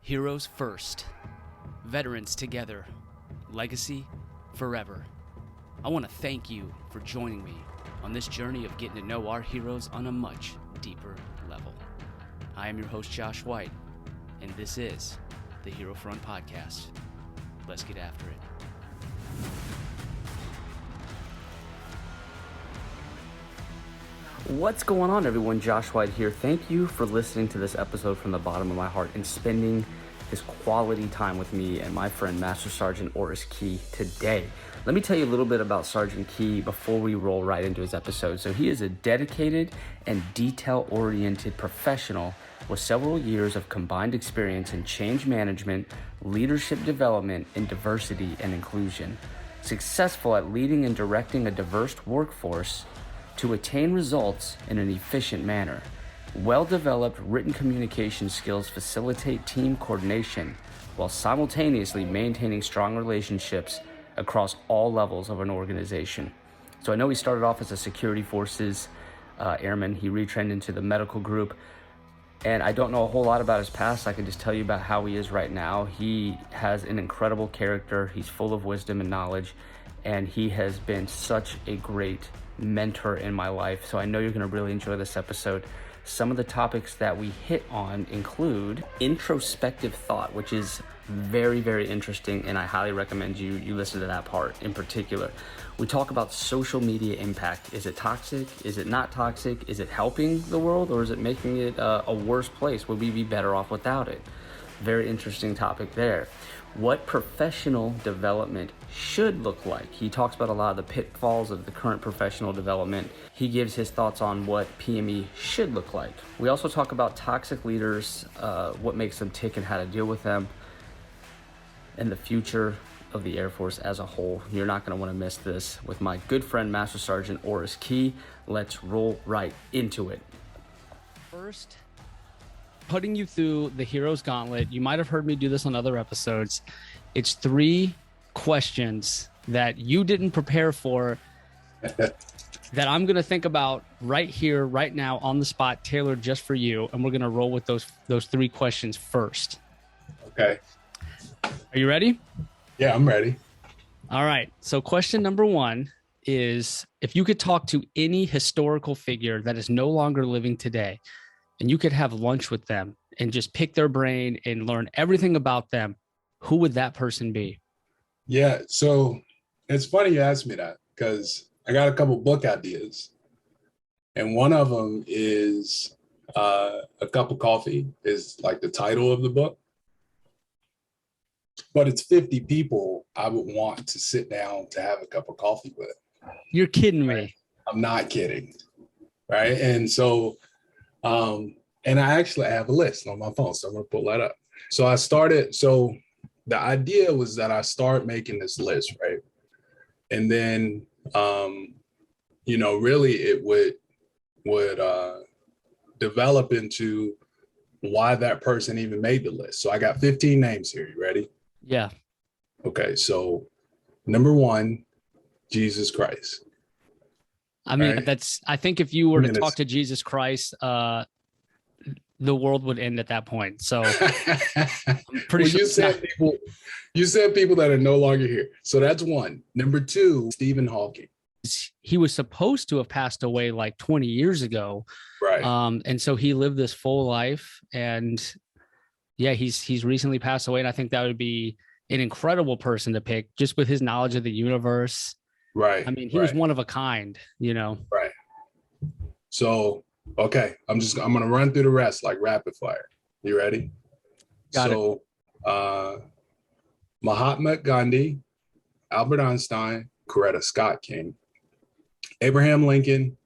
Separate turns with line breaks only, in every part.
Heroes first, veterans together, legacy forever. I want to thank you for joining me on this journey of getting to know our heroes on a much deeper level. I am your host, Josh White, and this is the Hero Front Podcast. Let's get after it. What's going on, everyone? Josh White here. Thank you for listening to this episode from the bottom of my heart and spending this quality time with me and my friend, MSgt Oris Key, today. Let me tell you a little bit about Sergeant Key before we roll right into his episode. So he is a dedicated and detail-oriented professional with several years of combined experience in change management, leadership development, and diversity and inclusion. Successful at leading and directing a diverse workforce to attain results in an efficient manner. Well-developed written communication skills facilitate team coordination while simultaneously maintaining strong relationships across all levels of an organization. So I know he started off as a security forces airman. He retrained into the medical group. And I don't know a whole lot about his past. I can just tell you about how he is right now. He has an incredible character. He's full of wisdom and knowledge. And he has been such a great mentor in my life. So I know you're going to really enjoy this episode. Some of the topics that we hit on include introspective thought, which is very, very interesting, and I highly recommend you listen to that part in particular. We talk about social media impact. Is it toxic? Is it not toxic? Is it helping the world, or is it making it a worse place? Would we be better off without it? Very interesting topic there. What professional development should look like. He talks about a lot of the pitfalls of the current professional development. He gives his thoughts on what PME should look like. We also talk about toxic leaders, what makes them tick and how to deal with them, and the future of the Air Force as a whole. You're not going to want to miss this with my good friend, MSgt Oris Key. Let's roll right into it. First, putting you through the Hero's Gauntlet. You might have heard me do this on other episodes. It's 3 questions that you didn't prepare for that I'm going to think about right here, right now, on the spot, tailored just for you. And we're going to roll with those 3 questions first.
Okay.
Are you ready?
Yeah, I'm ready.
All right. So question number 1 is, if you could talk to any historical figure that is no longer living today, and you could have lunch with them and just pick their brain and learn everything about them, who would that person be?
Yeah, so it's funny you asked me that, because I got a couple book ideas. And one of them is A Cup of Coffee is like the title of the book. But it's 50 people I would want to sit down to have a cup of coffee with.
You're kidding me.
Right? I'm not kidding. Right. And so, and I actually have a list on my phone, so I'm going to pull that up. So the idea was that I start making this list, right? And then, really it would develop into why that person even made the list. So I got 15 names here. You ready?
Yeah.
Okay. So number 1, Jesus Christ.
I mean,
right?
I think if you were to talk to Jesus Christ, the world would end at that point. So I'm pretty sure
you said people that are no longer here. So that's 1. Number 2, Stephen Hawking.
He was supposed to have passed away like 20 years ago.
Right.
And so he lived this full life, and yeah, he's recently passed away. And I think that would be an incredible person to pick, just with his knowledge of the universe.
Right.
I mean, he was one of a kind,
Right. So, okay, I'm going to run through the rest like rapid fire. You ready?
Got it.
Mahatma Gandhi, Albert Einstein, Coretta Scott King, Abraham Lincoln,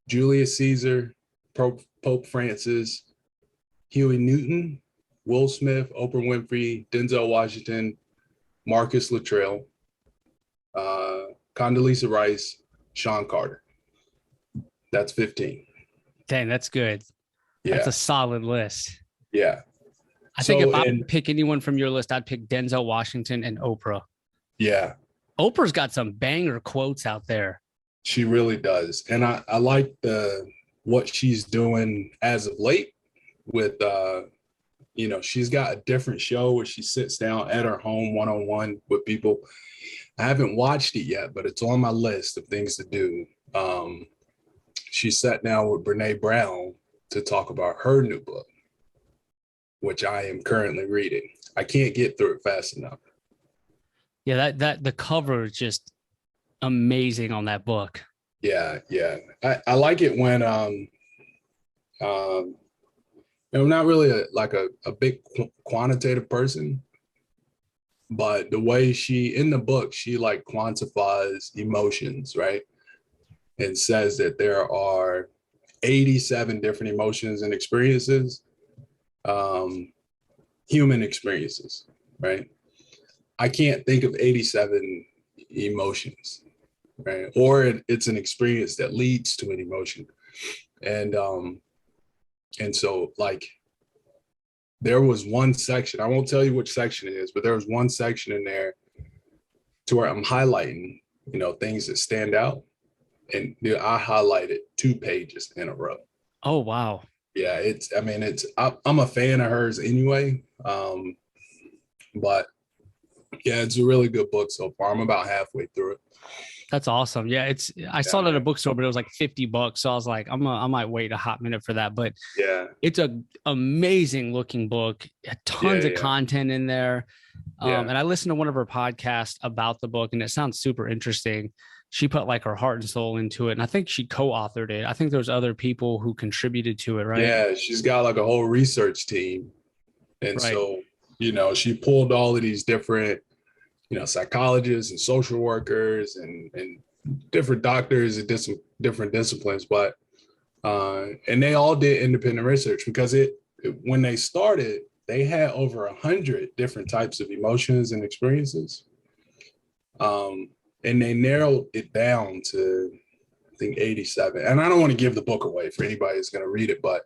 Julius Caesar, Pope Francis, Huey Newton, Will Smith, Oprah Winfrey, Denzel Washington, Marcus Luttrell, Condoleezza Rice, Sean Carter. That's 15.
Dang, that's good.
Yeah.
That's a solid list.
Yeah.
I think if I would pick anyone from your list, I'd pick Denzel Washington and Oprah.
Yeah.
Oprah's got some banger quotes out there.
She really does. And I like what she's doing as of late with she's got a different show where she sits down at her home one-on-one with people. I haven't watched it yet, but it's on my list of things to do. She sat down with Brene Brown to talk about her new book, which I am currently reading. I can't get through it fast enough.
Yeah, that the cover is just amazing on that book.
Yeah. I like it when I'm not really a big quantitative person, but the way in the book, she like quantifies emotions, right? And says that there are 87 different emotions and experiences, human experiences, right? I can't think of 87 emotions, right? Or it's an experience that leads to an emotion. And so like there was one section, I won't tell you which section it is, but there was one section in there to where I'm highlighting, things that stand out. And I highlighted 2 pages in a row.
Oh, wow.
Yeah, I'm a fan of hers anyway. But yeah, it's a really good book so far. I'm about halfway through it.
That's awesome. Yeah, I saw it at a bookstore, but it was like $50. So I was like, I might wait a hot minute for that. But
yeah,
it's an amazing looking book. Tons of content in there. And I listened to one of her podcasts about the book, and it sounds super interesting. She put like her heart and soul into it, and I think she co-authored it. I think there's other people who contributed to it, right?
Yeah, she's got like a whole research team, and so she pulled all of these different psychologists and social workers and different doctors and different disciplines, but and they all did independent research because when they started, they had over 100 different types of emotions and experiences. And they narrowed it down to, I think, 87. And I don't want to give the book away for anybody who's going to read it, but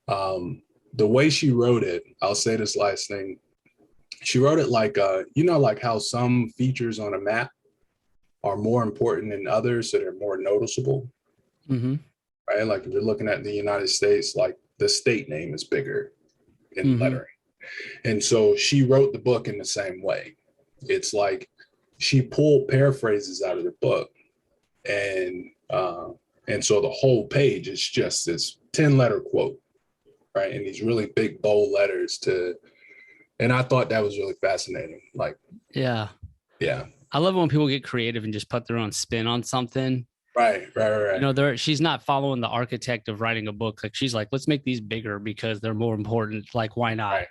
the way she wrote it, I'll say this last thing. She wrote it like, like how some features on a map are more important than others, so they're more noticeable.
Mm-hmm.
Right? Like if you're looking at the United States, like the state name is bigger in lettering. And so she wrote the book in the same way. It's like she pulled paraphrases out of the book, and so the whole page is just this 10-letter quote, right? And these really big bold letters and I thought that was really fascinating. Like,
yeah. I love it when people get creative and just put their own spin on something.
Right.
She's not following the architect of writing a book. Like she's like, let's make these bigger because they're more important. Like, why not?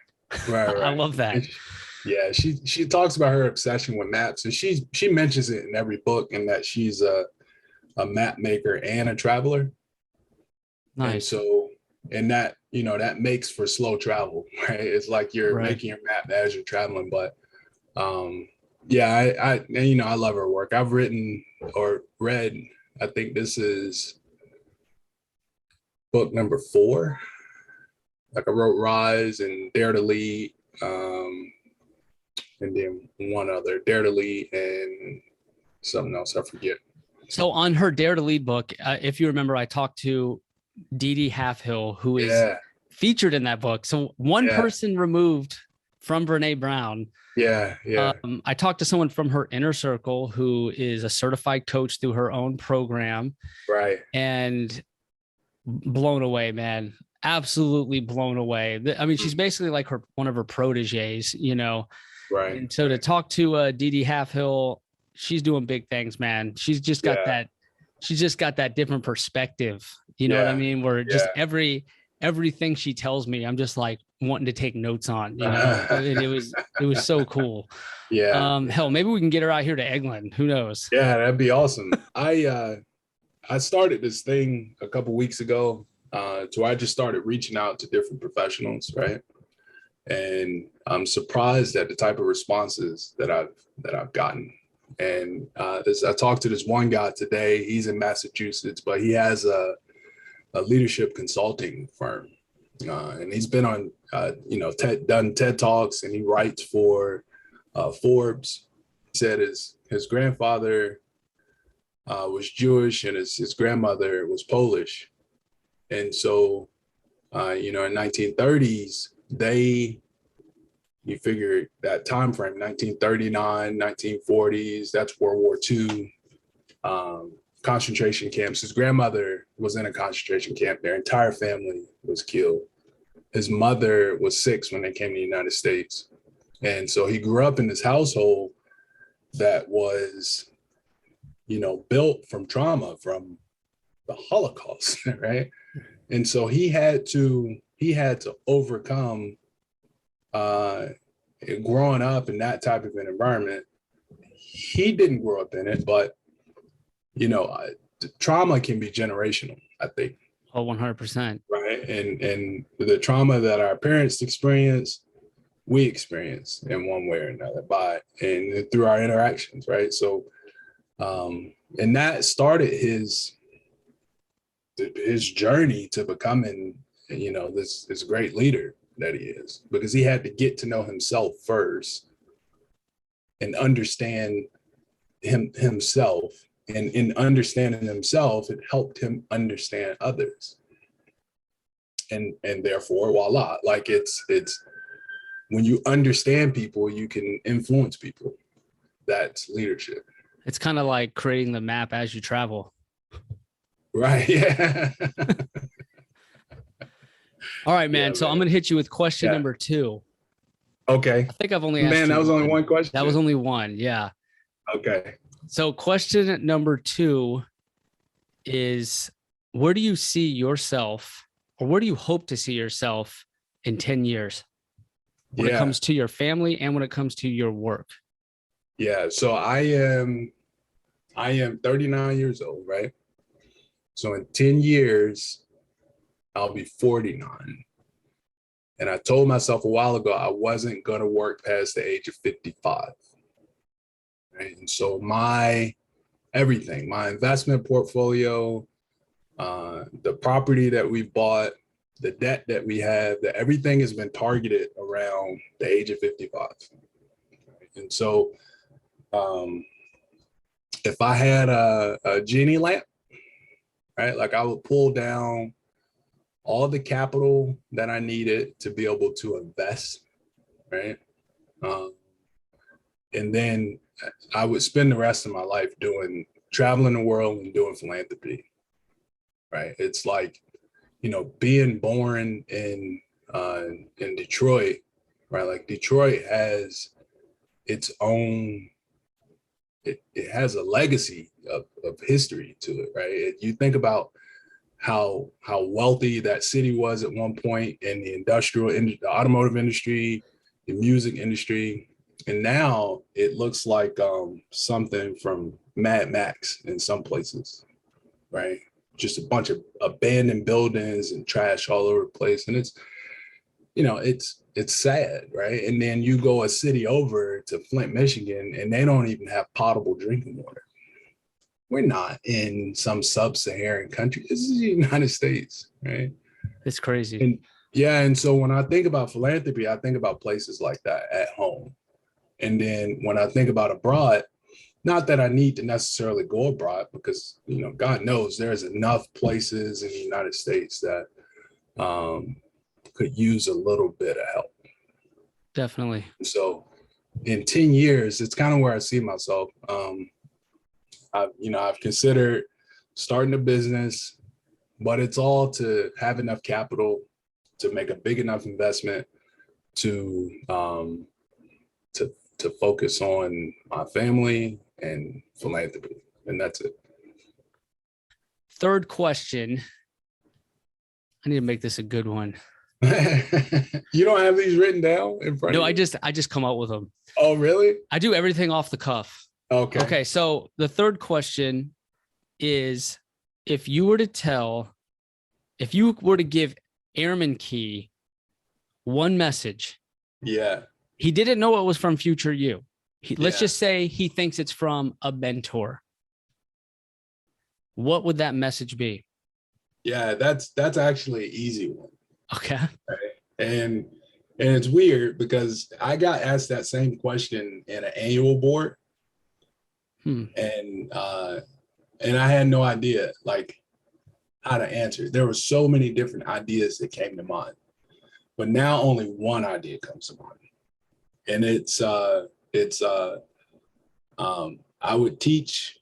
Right.
I love that.
Yeah, she talks about her obsession with maps, and she mentions it in every book, and that she's a map maker and a traveler.
Nice.
And so, and that that makes for slow travel, right? It's like you're making your map as you're traveling. But I love her work. I've written or read, I think this is book number 4. Like I wrote Rise and Dare to Lead, and then one other, Dare to Lead and something else, I forget.
So on her Dare to Lead book, if you remember, I talked to Dee Dee Halfhill, who is featured in that book. So one person removed from Brene Brown.
Yeah.
I talked to someone from her inner circle who is a certified coach through her own program.
Right.
And blown away, man. Absolutely blown away. I mean, she's basically like one of her proteges,
Right.
And so to talk to Dee Dee Halfhill, she's doing big things, man. She's just got that different perspective. You know what I mean? Where just everything she tells me, I'm just like wanting to take notes on, and it was so cool.
Yeah.
Hell, maybe we can get her out here to Eglin. Who knows?
Yeah, that'd be awesome. I started this thing a couple weeks ago. So I just started reaching out to different professionals, right? And I'm surprised at the type of responses that I've gotten. And I talked to this one guy today. He's in Massachusetts, but he has a leadership consulting firm, and he's been on done TED Talks, and he writes for Forbes. He said his grandfather was Jewish and his grandmother was Polish, and so in 1930s you figure that time frame, 1939, 1940s, that's World War II, concentration camps. His grandmother was in a concentration camp. Their entire family was killed. His mother was 6 when they came to the United States. And so he grew up in this household that was, built from trauma from the Holocaust, right? And so he had to overcome growing up in that type of an environment. He didn't grow up in it, but trauma can be generational, I think.
Oh, 100%.
Right. And the trauma that our parents experience, we experience in one way or another and through our interactions. Right. So, and that started his journey to becoming, this great leader that he is, because he had to get to know himself first and understand himself. And in understanding himself, it helped him understand others. And therefore, voila, like it's when you understand people, you can influence people. That's leadership.
It's kind of like creating the map as you travel.
Right. Yeah.
All right, man. So I'm going to hit you with question number 2.
Okay.
I think I've only asked you
that was only one question.
That was only one. Yeah.
Okay.
So question number 2 is, where do you see yourself, or where do you hope to see yourself in 10 years when it comes to your family and when it comes to your work?
Yeah. So I am 39 years old, right? So in 10 years, I'll be 49. And I told myself a while ago, I wasn't going to work past the age of 55. Right? And so my investment portfolio, the property that we bought, the debt that we have, that everything has been targeted around the age of 55. Right? And so if I had a genie lamp, right, like I would pull down all the capital that I needed to be able to invest, right? And then I would spend the rest of my life traveling the world and doing philanthropy, right? It's like, being born in Detroit, right? Like Detroit has its own, it has a legacy of history to it, right? You think about how wealthy that city was at one point in the automotive industry, the music industry. And now it looks like something from Mad Max in some places, right? Just a bunch of abandoned buildings and trash all over the place. And it's sad, right? And then you go a city over to Flint, Michigan, and they don't even have potable drinking water. We're not in some sub-Saharan country. This is the United States, right?
It's crazy.
And so when I think about philanthropy, I think about places like that at home. And then when I think about abroad, not that I need to necessarily go abroad, because, God knows there's enough places in the United States that could use a little bit of help.
Definitely.
So in 10 years, it's kind of where I see myself. I've considered starting a business, but it's all to have enough capital to make a big enough investment to focus on my family and philanthropy, and that's it.
Third question. I need to make this a good one.
You don't have these written down in front of you?
No, I just come up with them.
Oh, really?
I do everything off the cuff.
Okay.
So the third question is, if you were to give Airmen Key one message.
Yeah.
He didn't know it was from future you. Let's just say he thinks it's from a mentor. What would that message be?
Yeah, that's actually an easy one.
Okay.
Right? And it's weird because I got asked that same question in an annual board. And I had no idea like how to answer. There were so many different ideas that came to mind. but now only one idea comes to mind. And I would teach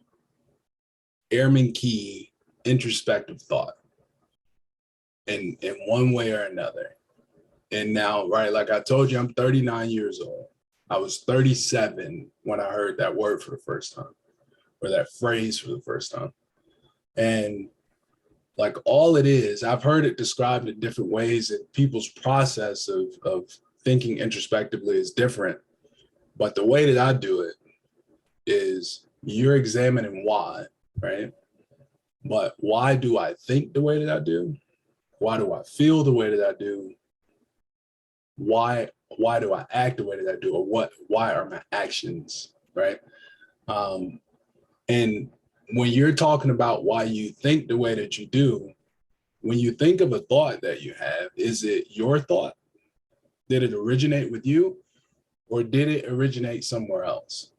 Airmen Key Introspective Thought in one way or another. And now, right, like I told you, I'm 39 years old. I was 37 when I heard that word for the first time, or that phrase for the first time. And like all it is, I've heard it described in different ways, and people's process of thinking introspectively is different. But the way that I do it is you're examining why, right? But why do I think the way that I do? Why do I feel the way that I do? Why do I act the way that I do? Or why are my actions, right? And when you're talking about why you think the way that you do, when you think of a thought that you have, is it your thought? Did it originate with you? Or did it originate somewhere else?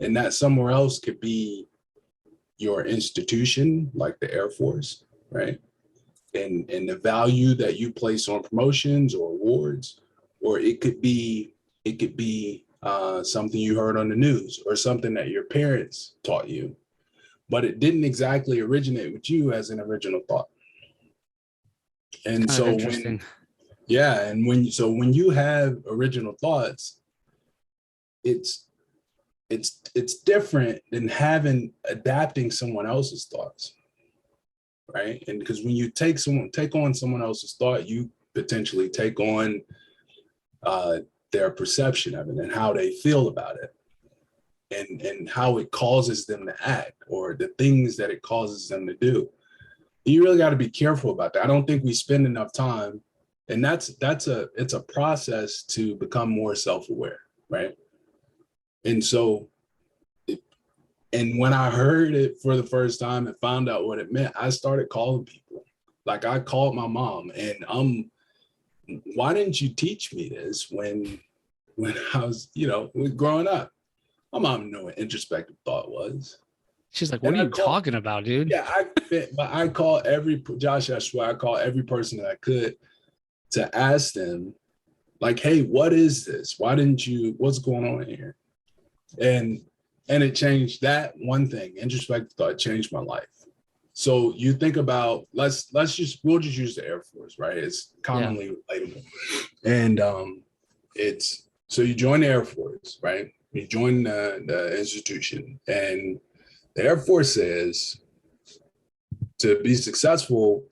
And that somewhere else could be your institution, like the Air Force, right? And the value that you place on promotions or awards, or it could be something you heard on the news or something that your parents taught you, but it didn't exactly originate with you as an original thought. And so when you have original thoughts, it's different than adapting someone else's thoughts, right? And because when you take on someone else's thought, you potentially take on their perception of it and how they feel about it, and how it causes them to act, or the things that it causes them to do. You really got to be careful about that. I don't think we spend enough time, and it's a process to become more self-aware, right? And so, and when I heard it for the first time and found out what it meant, I started calling people. Like I called my mom, and why didn't you teach me this when I was, growing up? My mom knew what introspective thought was.
She's like, what are you talking about, dude?
Yeah, I call Josh, I swear, I call every person that I could to ask them, like, hey, what is this? What's going on here? And it changed that one thing. Introspective thought changed my life. So you think about, we'll just use the Air Force, right? It's commonly relatable. And so you join the Air Force, right? You join the institution, and the Air Force says to be successful,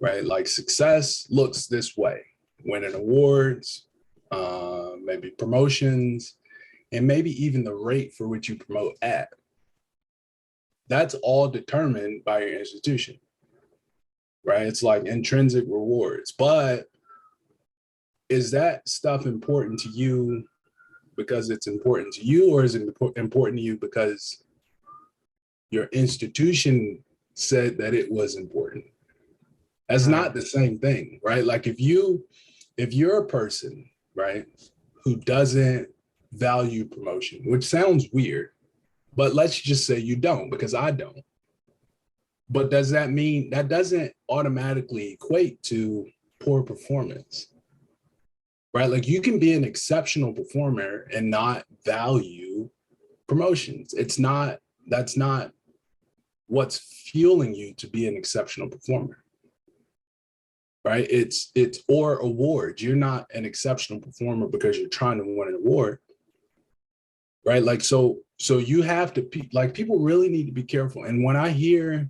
right? Like success looks this way: winning awards, maybe promotions, and maybe even the rate for which you promote at. That's all determined by your institution, right? It's like intrinsic rewards. But is that stuff important to you because it's important to you, or is it important to you because your institution said that it was important? That's not the same thing, right? Like if you're a person, right, who doesn't value promotion, which sounds weird, but let's just say you don't, because I don't. But does that mean that doesn't automatically equate to poor performance, right? Like you can be an exceptional performer and not value promotions. That's not what's fueling you to be an exceptional performer, right? It's or awards. You're not an exceptional performer because you're trying to win an award, right? Like, so you have to, like, people really need to be careful. And when I hear,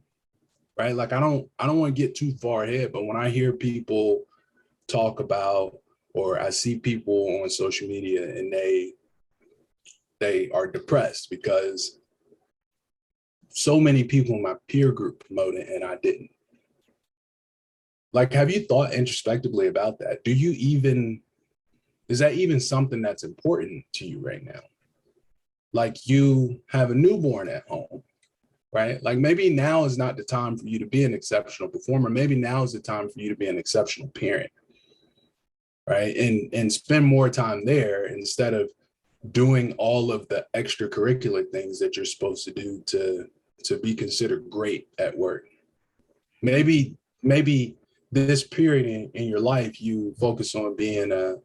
right, like, I don't want to get too far ahead, but when I hear people talk about, or I see people on social media and they are depressed because so many people in my peer group promoted and I didn't. Like, have you thought introspectively about that? Is that even something that's important to you right now? Like, you have a newborn at home, right? Like, maybe now is not the time for you to be an exceptional performer. Maybe now is the time for you to be an exceptional parent, right? And spend more time there instead of doing all of the extracurricular things that you're supposed to do to be considered great at work. Maybe this period in your life, you focus on being a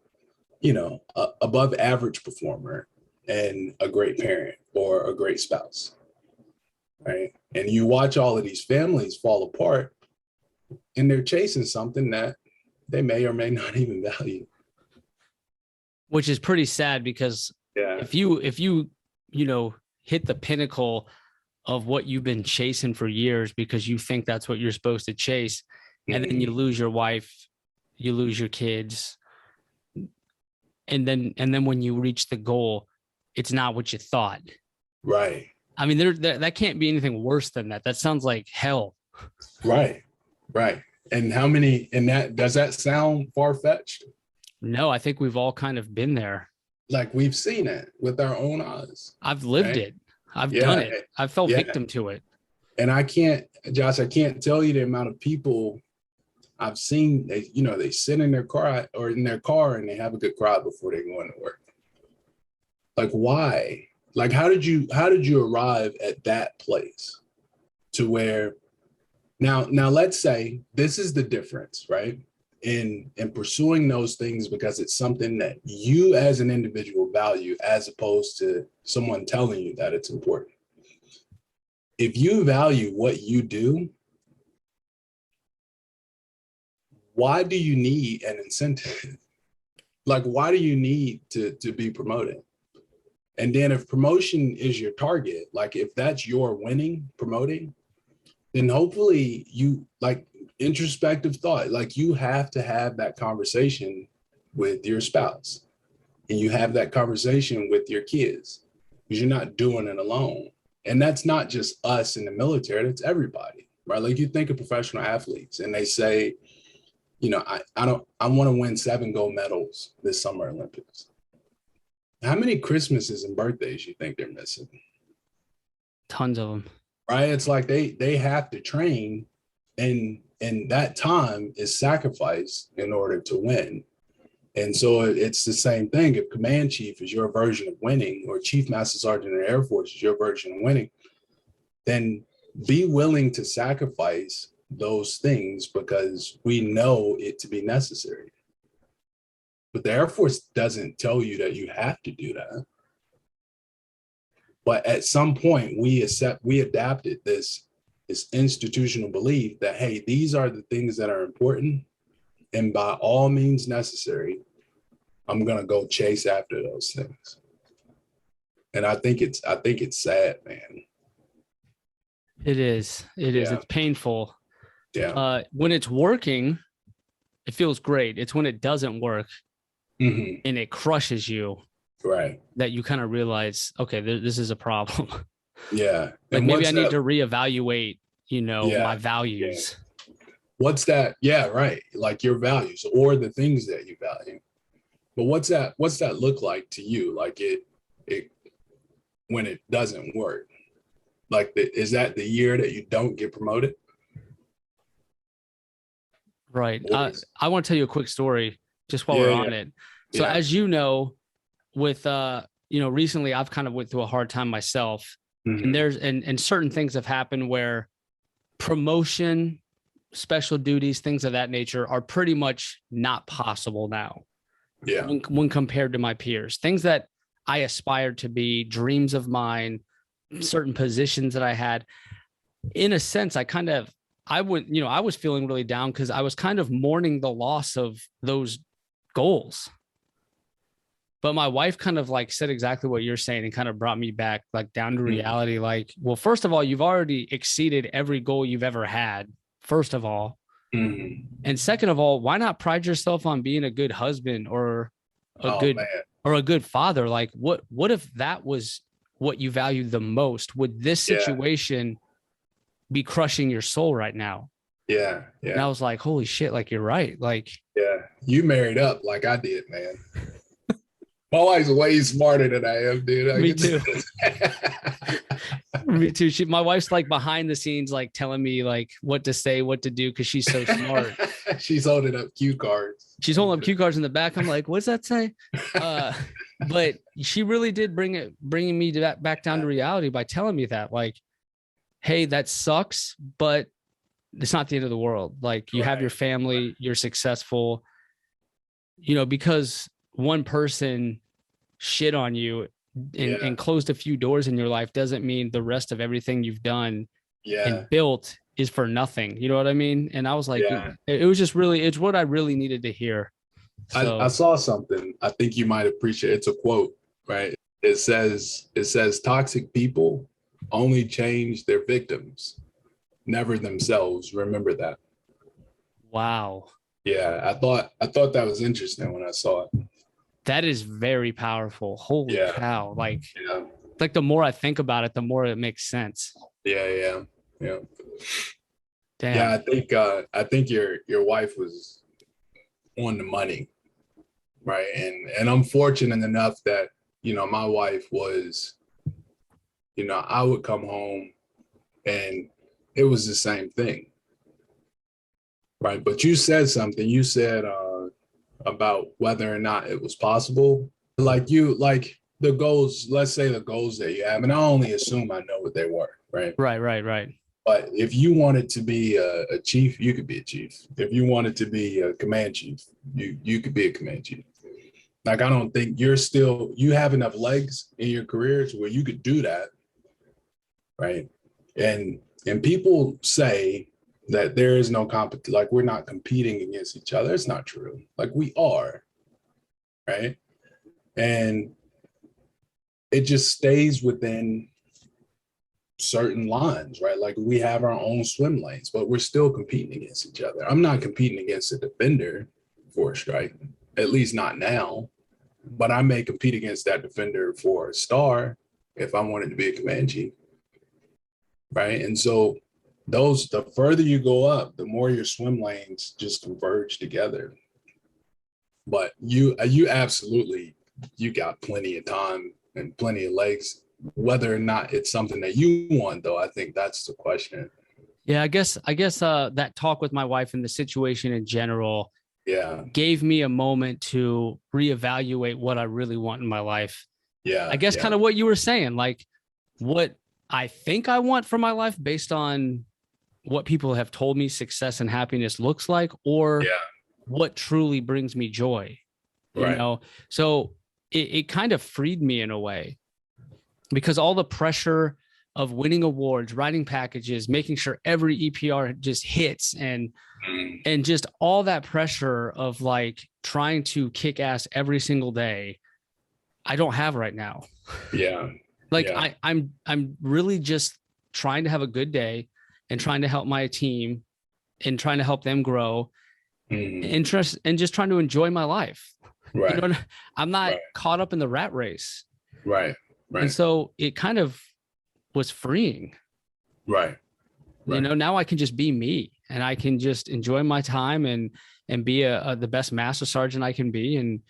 above average performer and a great parent or a great spouse, right? And you watch all of these families fall apart, and they're chasing something that they may or may not even value.
Which is pretty sad, because
Yeah.
if you hit the pinnacle of what you've been chasing for years because you think that's what you're supposed to chase, and then you lose your wife, you lose your kids, and then when you reach the goal, it's not what you thought.
Right.
I mean, that can't be anything worse than that. That sounds like hell.
Right. And does that sound far-fetched?
No, I think we've all kind of been there.
Like, we've seen it with our own eyes.
I've lived it. I've done it. I've fell victim to it.
And I can't tell you the amount of people I've seen, they sit in their car and they have a good cry before they go into work. Like, why? Like, how did you arrive at that place to where now let's say this is the difference, right? In pursuing those things because it's something that you as an individual value, as opposed to someone telling you that it's important. If you value what you do, why do you need an incentive? Like, why do you need to be promoted? And then if promotion is your target, like if that's your winning, promoting, then hopefully you, like, introspective thought, like you have to have that conversation with your spouse, and you have that conversation with your kids, because you're not doing it alone. And that's not just us in the military, that's everybody, right? Like, you think of professional athletes and they say, I want to win 7 gold medals this Summer Olympics. How many Christmases and birthdays you think they're missing?
Tons of them.
Right? It's like they have to train, and that time is sacrificed in order to win. And so it's the same thing. If command chief is your version of winning, or chief master sergeant in the Air Force is your version of winning, then be willing to sacrifice those things because we know it to be necessary. But the Air Force doesn't tell you that you have to do that. But at some point, we adapted this institutional belief that, hey, these are the things that are important, and by all means necessary, I'm gonna go chase after those things. And I think it's sad, man.
It is. It's painful.
Yeah.
When it's working, it feels great. It's when it doesn't work and it crushes you,
right,
that you kind of realize, okay, this is a problem.
Yeah.
Like, maybe I need to reevaluate, my values.
Yeah. What's that? Yeah, right. Like, your values or the things that you value. But what's that look like to you? Like, it when it doesn't work? Like, is that the year that you don't get promoted?
Right. I want to tell you a quick story just while we're on it. So as you know, with recently I've kind of went through a hard time myself, and there's and certain things have happened where promotion, special duties, things of that nature are pretty much not possible now.
Yeah.
When compared to my peers, things that I aspired to be, dreams of mine, certain positions that I had, in a sense, I was feeling really down because I was kind of mourning the loss of those goals. But my wife kind of like said exactly what you're saying and kind of brought me back, like, down to reality. Like, well, first of all, you've already exceeded every goal you've ever had, first of all. And second of all, why not pride yourself on being a good husband or a good father? Like, what if that was what you valued the most? Would this situation be crushing your soul right now?
Yeah.
And I was like, holy shit, like, you're right. Like,
yeah, you married up like I did, man. My wife's way smarter than I am, dude.
Me too. Me too. My wife's like behind the scenes, like telling me like what to say, what to do, because she's so smart.
She's holding up cue cards.
She's holding up cue cards in the back. I'm like, what's that say? But she really did bringing me back down to reality by telling me that, like, hey, that sucks, but it's not the end of the world. Like you have your family, you're successful, because one person shit on you and closed a few doors in your life doesn't mean the rest of everything you've done and built is for nothing. You know what I mean? And I was like, it was just really, it's what I really needed to hear. So
I saw something I think you might appreciate. It's a quote, right? It says toxic people only change their victims, never themselves. Remember that.
Wow.
Yeah, I thought that was interesting when I saw it.
That is very powerful. Holy cow. Like the more I think about it, the more it makes sense.
Yeah.
Damn.
Yeah, I think your wife was on the money, right? And I'm fortunate enough that, my wife was, I would come home and it was the same thing. Right. But you said something. You said about whether or not it was possible. Like the goals, let's say the goals that you have, and I only assume I know what they were, right?
Right.
But if you wanted to be a chief, you could be a chief. If you wanted to be a command chief, you could be a command chief. Like, I don't think you have enough legs in your career to where you could do that, right? And people say that there is no competition, like we're not competing against each other. It's not true. Like, we are, right? And it just stays within certain lines, right? Like, we have our own swim lanes, but we're still competing against each other. I'm not competing against a defender for a strike, at least not now, but I may compete against that defender for a star if I wanted to be a command chief, right? And so the further you go up, the more your swim lanes just converge together. But you absolutely, you got plenty of time and plenty of legs. Whether or not it's something that you want, though, I think that's the question.
Yeah, I guess that talk with my wife and the situation in general gave me a moment to reevaluate what I really want in my life.
Yeah.
I guess kind of what you were saying, like what I think I want for my life based on what people have told me success and happiness looks like, or what truly brings me joy, So it kind of freed me in a way, because all the pressure of winning awards, writing packages, making sure every EPR just hits, and just all that pressure of like trying to kick ass every single day, I don't have right now. I'm really just trying to have a good day and trying to help my team and trying to help them grow, and just trying to enjoy my life.
Right.
I'm not caught up in the rat race.
Right.
And so it kind of was freeing. Right. Now I can just be me, and I can just enjoy my time and be the best master sergeant I can be. And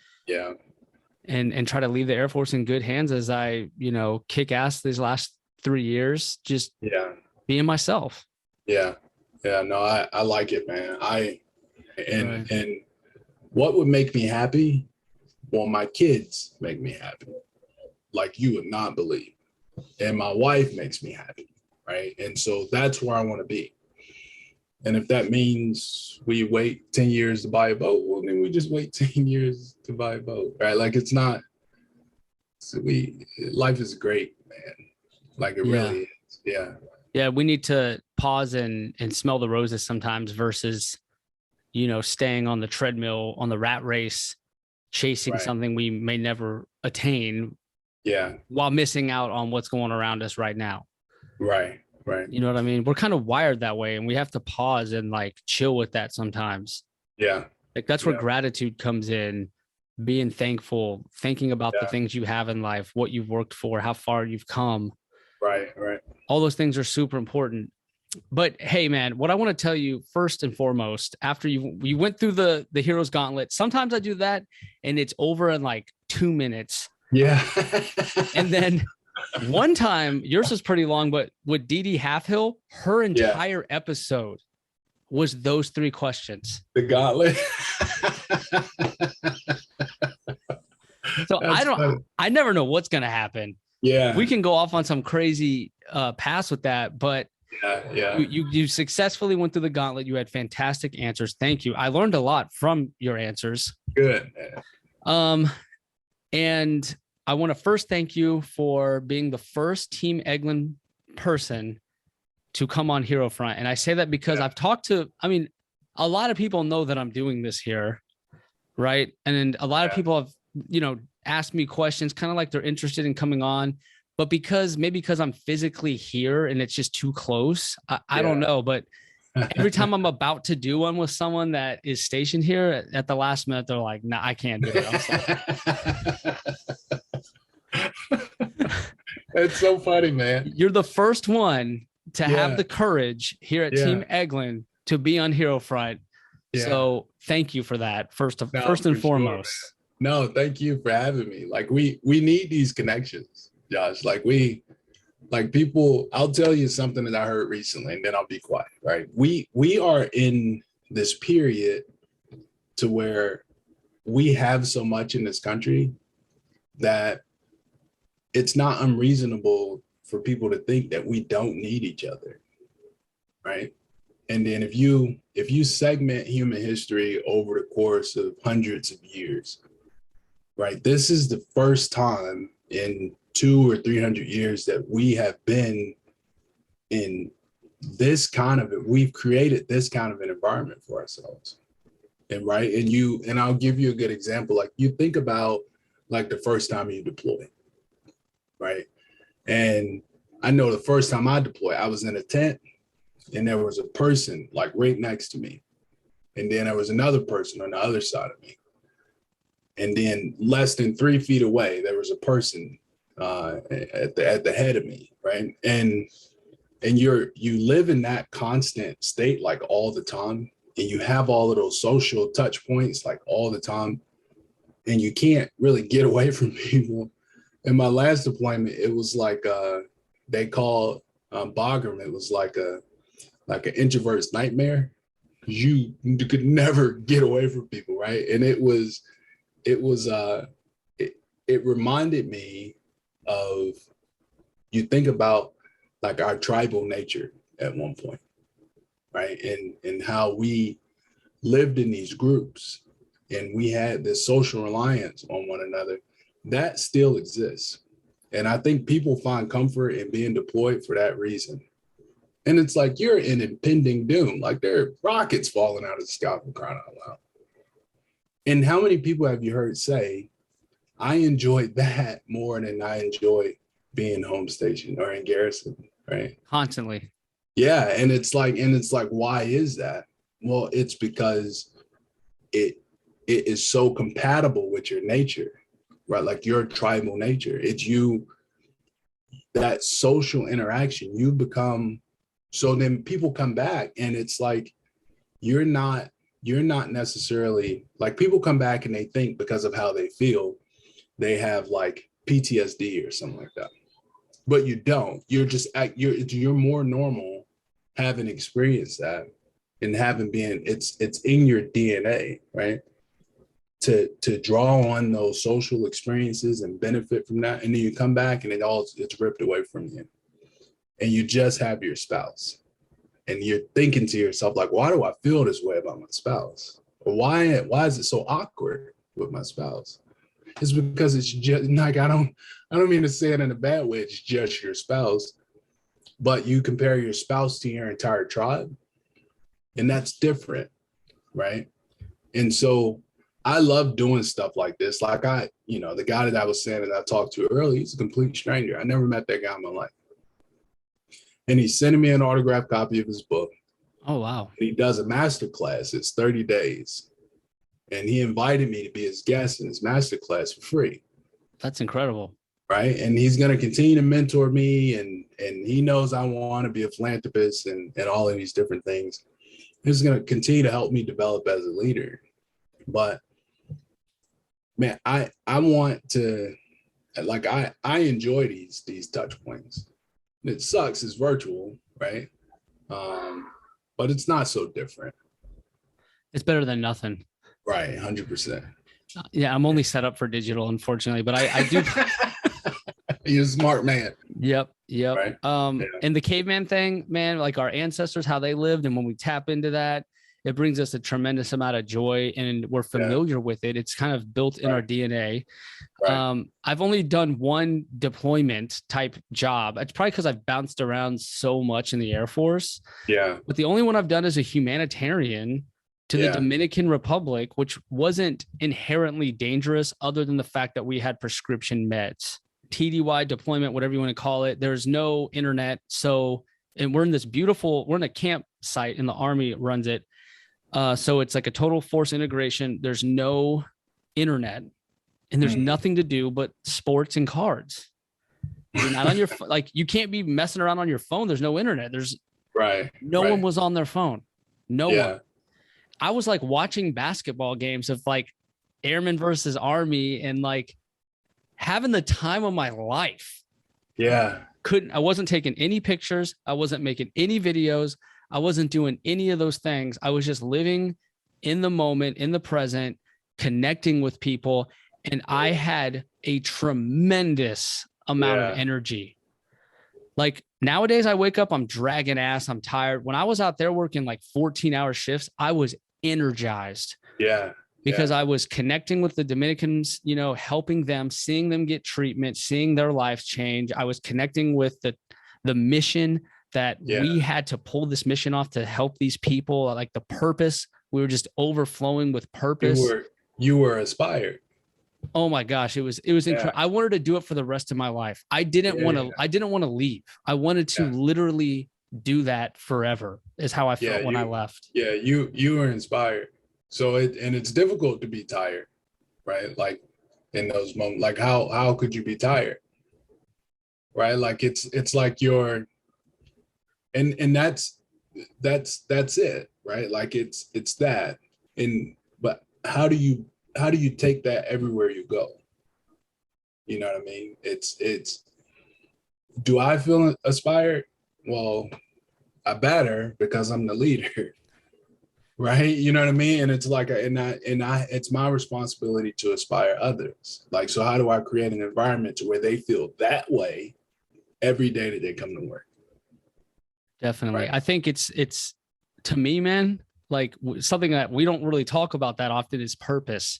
try to leave the Air Force in good hands as I, kick ass these last 3 years, just being myself.
Yeah. No, I like it, man. And what would make me happy? Well, my kids make me happy, like you would not believe. And my wife makes me happy, right? And so that's where I want to be. And if that means we wait 10 years to buy a boat, well, then we just wait 10 years to buy a boat, right? Like, it's not, life is great, man. Like, it really is. Yeah.
Yeah. We need to pause and smell the roses sometimes versus, staying on the treadmill, on the rat race, chasing something we may never attain.
Yeah.
While missing out on what's going around us right now.
Right.
You know what I mean? We're kind of wired that way, and we have to pause and like chill with that sometimes.
Yeah.
Like, that's where gratitude comes in, being thankful, thinking about the things you have in life, what you've worked for, how far you've come.
Right.
All those things are super important. But hey, man, what I want to tell you first and foremost, after you went through the hero's gauntlet, sometimes I do that and it's over in like 2 minutes.
Yeah.
And then one time, yours was pretty long, but with Dee Dee Halfhill, her entire episode was those 3 questions.
The gauntlet.
So I never know what's going to happen.
Yeah.
We can go off on some crazy pass with that, but
Yeah.
You successfully went through the gauntlet. You had fantastic answers. Thank you. I learned a lot from your answers.
Good.
And I want to first thank you for being the first Team Eglin person to come on Hero Front. And I say that because I've talked to, a lot of people know that I'm doing this here, right? And a lot of people have, asked me questions, kind of like they're interested in coming on. But because I'm physically here and it's just too close, I don't know. But every time I'm about to do one with someone that is stationed here at the last minute, they're like, "Nah, I can't do it." I'm sorry.
It's so funny, man.
You're the first one to have the courage here at Team Eglin to be on Hero Front. So thank you for that. First and foremost.
Sure. No, thank you for having me. Like we need these connections, Josh. People, I'll tell you something that I heard recently and then I'll be quiet, right? We are in this period to where we have so much in this country that it's not unreasonable for people to think that we don't need each other, right? And then if you segment human history over the course of hundreds of years, right? This is the first time in 200 or 300 years that we have been in this kind of, we've created this kind of an environment for ourselves. And right. And I'll give you a good example. Like you think about like the first time you deploy, right? And I know the first time I deployed, I was in a tent and there was a person like right next to me. And then there was another person on the other side of me. And then less than 3 feet away, there was a person at the head of me, right? And you live in that constant state like all the time, and you have all of those social touch points like all the time, and you can't really get away from people. In my last deployment, it was like they call Bagram. It was like an introvert's nightmare. You could never get away from people, right? And it reminded me of, you think about like our tribal nature at one point, right? And how we lived in these groups and we had this social reliance on one another. That still exists. And I think people find comfort in being deployed for that reason. And it's like, you're in impending doom. Like there are rockets falling out of the sky for crying out loud. And how many people have you heard say, I enjoyed that more than I enjoyed being home stationed or in garrison, right?
Constantly.
Yeah. And it's like, why is that? Well, it's because it is so compatible with your nature, right? Like your tribal nature. It's you, that social interaction, you become, so then people come back and it's like, you're not necessarily, like people come back and they think because of how they feel, they have like PTSD or something like that. But you don't. You're just, you're more normal having experienced that and having been, it's in your DNA, right? To draw on those social experiences and benefit from that. And then you come back and it's ripped away from you. And you just have your spouse. And you're thinking to yourself, like, why do I feel this way about my spouse? Or why is it so awkward with my spouse? It's because it's just like, I don't mean to say it in a bad way, it's just your spouse, but you compare your spouse to your entire tribe, and that's different, right? And so I love doing stuff like this. Like the guy that I was saying that I talked to earlier, he's a complete stranger. I never met that guy in my life. And he's sending me an autographed copy of his book.
Oh, wow.
And he does a master class. It's 30 days. And he invited me to be his guest in his master class for free.
That's incredible.
Right. And he's going to continue to mentor me. And he knows I want to be a philanthropist and all of these different things. He's going to continue to help me develop as a leader. But man, I want to, like, I enjoy these touch points. It sucks, it's virtual, right? But it's not so different.
It's better than nothing.
Right, 100%.
Yeah, I'm only set up for digital, unfortunately, but I do.
You're a smart man.
Yep. Yep.
right? Yeah,
And the caveman thing, man, like our ancestors, how they lived, and when we tap into that, it brings us a tremendous amount of joy, and we're
yeah,
familiar with it. It's kind of built in our
right,
DNA.
right,
I've only done one deployment type job. It's probably because I've bounced around so much in the Air Force.
yeah,
But the only one I've done is a humanitarian to the
yeah,
Dominican Republic, which wasn't inherently dangerous other than the fact that we had prescription meds. TDY deployment, whatever you want to call it. There's no internet. So, and we're in this beautiful, we're in a campsite and the Army runs it. So it's like a total force integration. There's no internet and there's
mm,
nothing to do but sports and cards. You're not on your, like, you can't be messing around on your phone. There's no internet. There's
right,
no one
right,
was on their phone. No one.
yeah,
I was like watching basketball games of like Airmen versus Army and like having the time of my life.
yeah,
I wasn't taking any pictures. I wasn't making any videos. I wasn't doing any of those things. I was just living in the moment, in the present, connecting with people. And I had a tremendous amount of
yeah,
energy. Like nowadays, I wake up, I'm dragging ass, I'm tired. When I was out there working like 14-hour shifts, I was energized
yeah,
because
yeah,
I was connecting with the Dominicans, you know, helping them, seeing them get treatment, seeing their lives change. I was connecting with the mission that
yeah.
we had to pull this mission off to help these people, like the purpose. We were just overflowing with
You
purpose.
were you were inspired.
Oh my gosh, it was
Yeah,
incredible. I wanted to do it for the rest of my life.
yeah, yeah,
I didn't want to leave. I wanted to
yeah.
literally do that forever is how I
Yeah,
felt when I left.
you were inspired. So it's difficult to be tired, right? Like in those moments, like how could you be tired, right? Like it's like you're and that's it, right? Like it's that. And but how do you take that everywhere you go? You know what I mean? It's do I feel inspired? Well, I better because I'm the leader, right? You know what I mean? And it's like, it's my responsibility to inspire others. Like, so how do I create an environment to where they feel that way every day that they come to work?
Definitely.
Right.
I think it's to me, man, like something that we don't really talk about that often is purpose.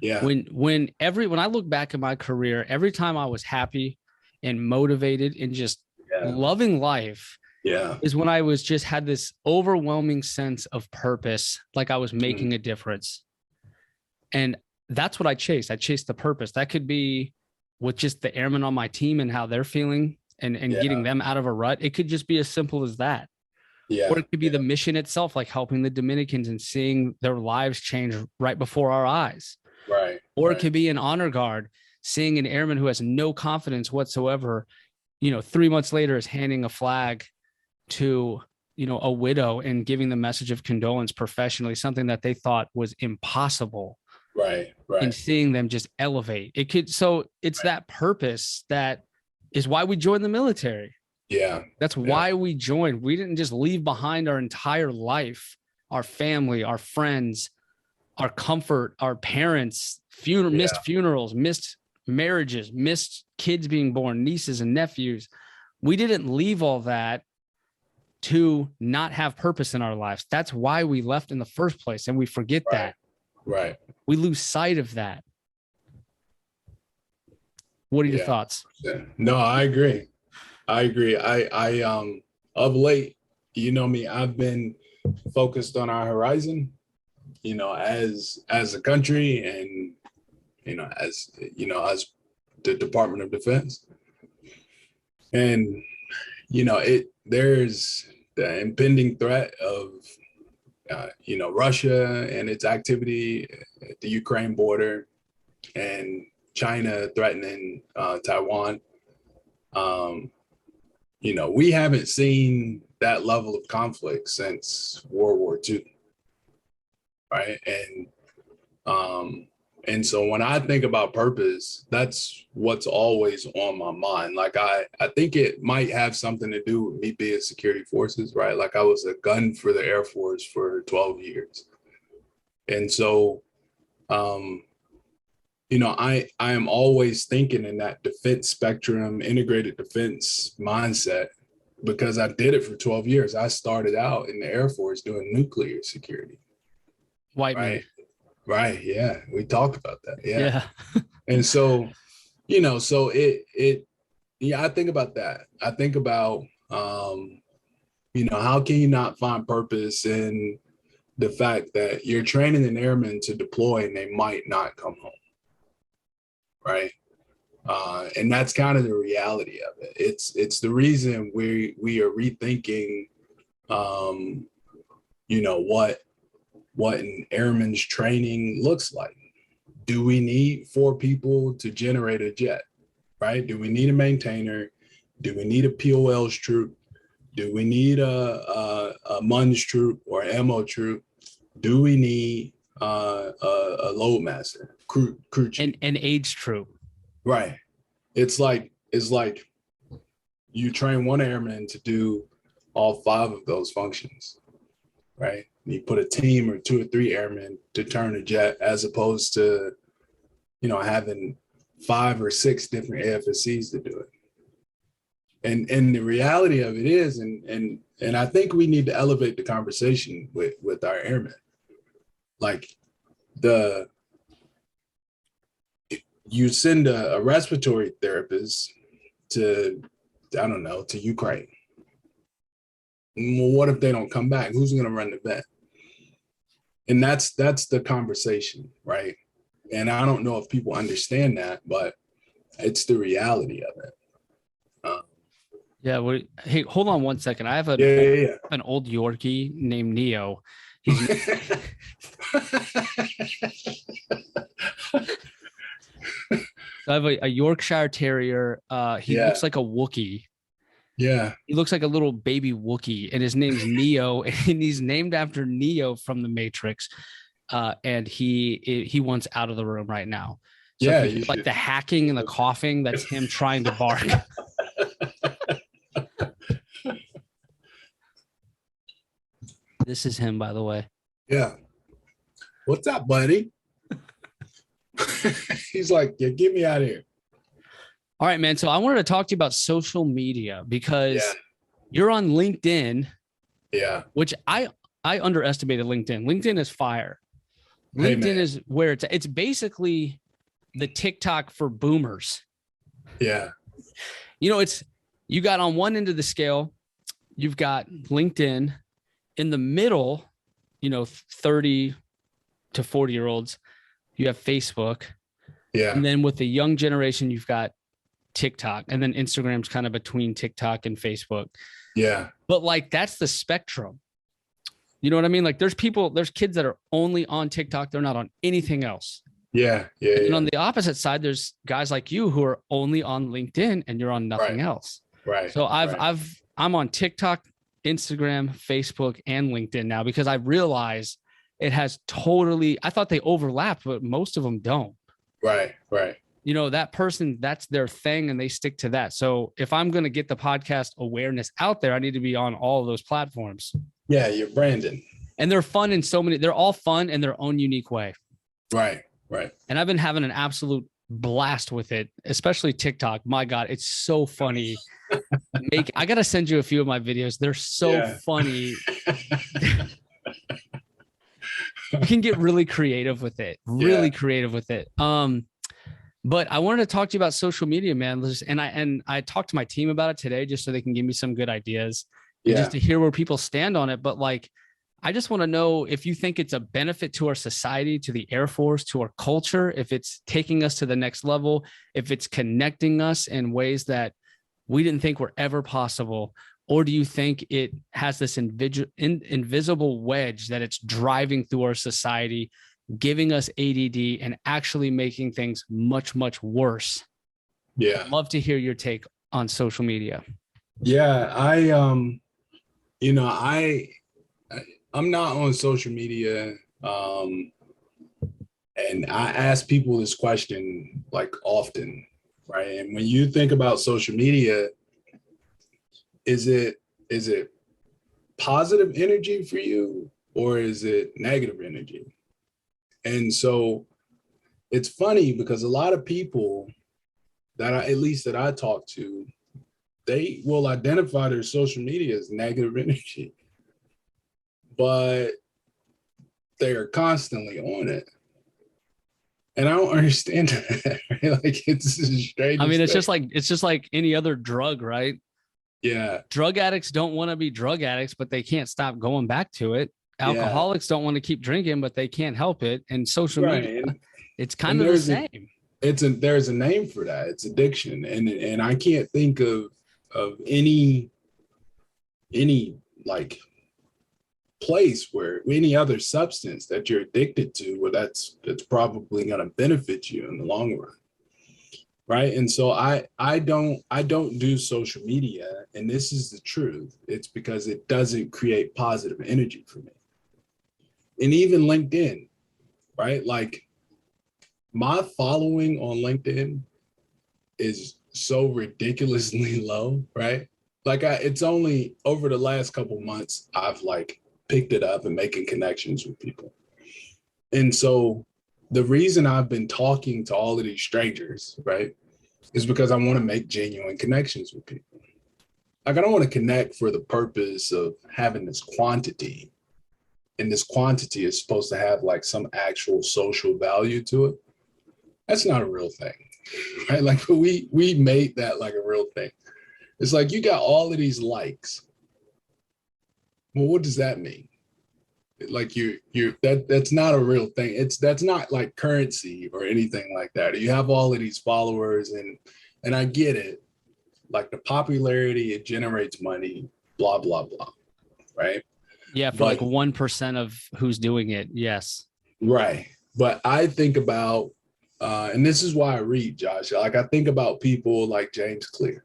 Yeah.
When I look back at my career, every time I was happy and motivated and just
Yeah.
loving life
Yeah.
is when I was just had this overwhelming sense of purpose, like I was
Mm.
making a difference. And that's what I chased. I chased the purpose. That could be with just the airmen on my team and how they're feeling and getting
Yeah.
them out of a rut. It could just be as simple as that. Or
Yeah.
it could be
Yeah.
the mission itself, like helping the Dominicans and seeing their lives change right before our eyes.
Right.
Or it
Right.
could be an honor guard, seeing an airman who has no confidence whatsoever, 3 months later is handing a flag to, a widow and giving the message of condolence professionally, something that they thought was impossible,
Right.
and
Right.
seeing them just elevate. So it's that purpose that is why we joined the military.
Yeah.
That's
Yeah.
why we joined. We didn't just leave behind our entire life, our family, our friends, our comfort, our parents, missed
Yeah.
funerals, missed marriages, missed kids being born, nieces and nephews. We didn't leave all that to not have purpose in our lives. That's why we left in the first place. And we forget
Right.
that.
Right.
We lose sight of that. What are your
Yeah.
thoughts?
Yeah. No, I agree. I agree. I of late, you know me, I've been focused on our horizon, as a country and as the Department of Defense. And there's the impending threat of Russia and its activity at the Ukraine border, and China threatening Taiwan. We haven't seen that level of conflict since World War II, right? And so when I think about purpose, that's what's always on my mind. Like I think it might have something to do with me being security forces, right? Like I was a gun for the Air Force for 12 years. And so, I am always thinking in that defense spectrum, integrated defense mindset, because I did it for 12 years. I started out in the Air Force doing nuclear security.
White man.
Right. Right. Yeah. We talked about that. Yeah.
Yeah.
And so, so yeah, I think about that. I think about, how can you not find purpose in the fact that you're training an airman to deploy and they might not come home. Right. And that's kind of the reality of it. It's the reason we are rethinking, what an airman's training looks like. Do we need 4 people to generate a jet? Right? Do we need a maintainer? Do we need a POL's troop? Do we need a MUN's troop or MO troop? Do we need a load master, crew chief,
An age troop?
Right. It's like you train one airman to do all 5 of those functions, right? You put a team or 2 or 3 airmen to turn a jet, as opposed to, having 5 or 6 different AFSCs to do it. And the reality of it is, and I think we need to elevate the conversation with our airmen. Like you send a respiratory therapist to Ukraine. Well, what if they don't come back? Who's going to run the vet? And that's the conversation, right? And I don't know if people understand that, but it's the reality of it.
Yeah. Hey, hold on one second. I have an old Yorkie named Neo. I have a Yorkshire Terrier. He looks like a Wookiee.
Yeah.
He looks like a little baby Wookiee, and his name's Neo, and he's named after Neo from the Matrix. And he wants out of the room right now. So
yeah,
like the hacking and the coughing, that's him trying to bark. This is him, by the way.
Yeah. What's up, buddy? He's like, yeah, get me out of here.
All right, man. So I wanted to talk to you about social media, because you're on LinkedIn.
Yeah.
Which I underestimated LinkedIn. LinkedIn is fire. LinkedIn is where it's basically the TikTok for boomers.
Yeah.
You got on one end of the scale, you've got LinkedIn. In the middle, 30 to 40-year-olds, you have Facebook.
Yeah.
And then with the young generation, you've got TikTok, and then Instagram's kind of between TikTok and Facebook.
Yeah.
But like, that's the spectrum. You know what I mean? Like there's kids that are only on TikTok. They're not on anything else.
Yeah. Yeah.
And on the opposite side, there's guys like you who are only on LinkedIn and you're on nothing else.
Right.
So I'm on TikTok, Instagram, Facebook, and LinkedIn now, because I realize it has I thought they overlapped, but most of them don't.
Right.
That person, that's their thing, and they stick to that. So if I'm going to get the podcast awareness out there, I need to be on all of those platforms.
Yeah, you're Brandon.
And they're fun in they're all fun in their own unique way.
Right.
And I've been having an absolute blast with it, especially TikTok. My God, it's so funny. I got to send you a few of my videos. They're so funny. You can get really creative with it. But I wanted to talk to you about social media, man. And I talked to my team about it today, just so they can give me some good ideas, and just to hear where people stand on it. But like, I just want to know if you think it's a benefit to our society, to the Air Force, to our culture, if it's taking us to the next level, if it's connecting us in ways that we didn't think were ever possible. Or do you think it has this invisible wedge that it's driving through our society, giving us ADD and actually making things much, much worse?
Yeah.
I'd love to hear your take on social media.
Yeah. I'm not on social media. And I ask people this question like often, right? And when you think about social media, is it positive energy for you, or is it negative energy? And so it's funny because a lot of people at least that I talk to, they will identify their social media as negative energy, but they are constantly on it. And I don't understand that. Right? Like, it's the strangest
I mean, it's
thing.
just like any other drug, right?
Yeah.
Drug addicts don't want to be drug addicts, but they can't stop going back to it.
Yeah.
Alcoholics don't want to keep drinking, but they can't help it. And social media,
Right.
it's kind
And
of the same.
there's a name for that. It's addiction. And I can't think of any like place where any other substance that you're addicted to where that's probably going to benefit you in the long run. Right. And so I don't do social media. And this is the truth. It's because it doesn't create positive energy for me. And even LinkedIn, right? Like, my following on LinkedIn is so ridiculously low, right? Like, it's only over the last couple months I've like picked it up and making connections with people. And so the reason I've been talking to all of these strangers, right, is because I want to make genuine connections with people. Like, I don't want to connect for the purpose of having this quantity, and this quantity is supposed to have like some actual social value to it. That's not a real thing, right? Like, we made that like a real thing. It's like, you got all of these likes. Well, what does that mean? Like, that's not a real thing. That's not like currency or anything like that. You have all of these followers, and I get it. Like, the popularity, it generates money, blah, blah, blah. Right.
Yeah, for
But
like 1% of who's doing it. Yes.
right. But I think about and this is why I read, Josh. Like, I think about people like James Clear.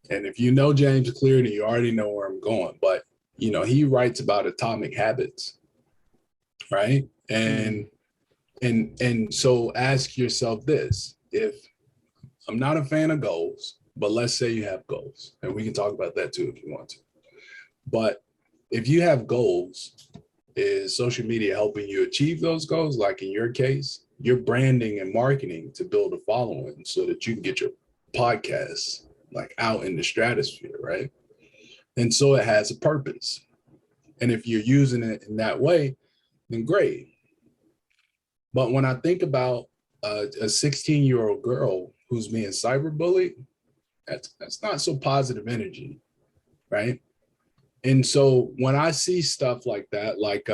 And if you know James Clear, then you already know where I'm going. But he writes about atomic habits, right? And so ask yourself this: if I'm not a fan of goals, but let's say you have goals, and we can talk about that too if you want to. But if you have goals, is social media helping you achieve those goals? Like in your case, you're branding and marketing to build a following so that you can get your podcast like out in the stratosphere, right? And so it has a purpose. And if you're using it in that way, then great. But when I think about a 16-year-old girl who's being cyberbullied, that's not so positive energy, right? And so when I see stuff like that, like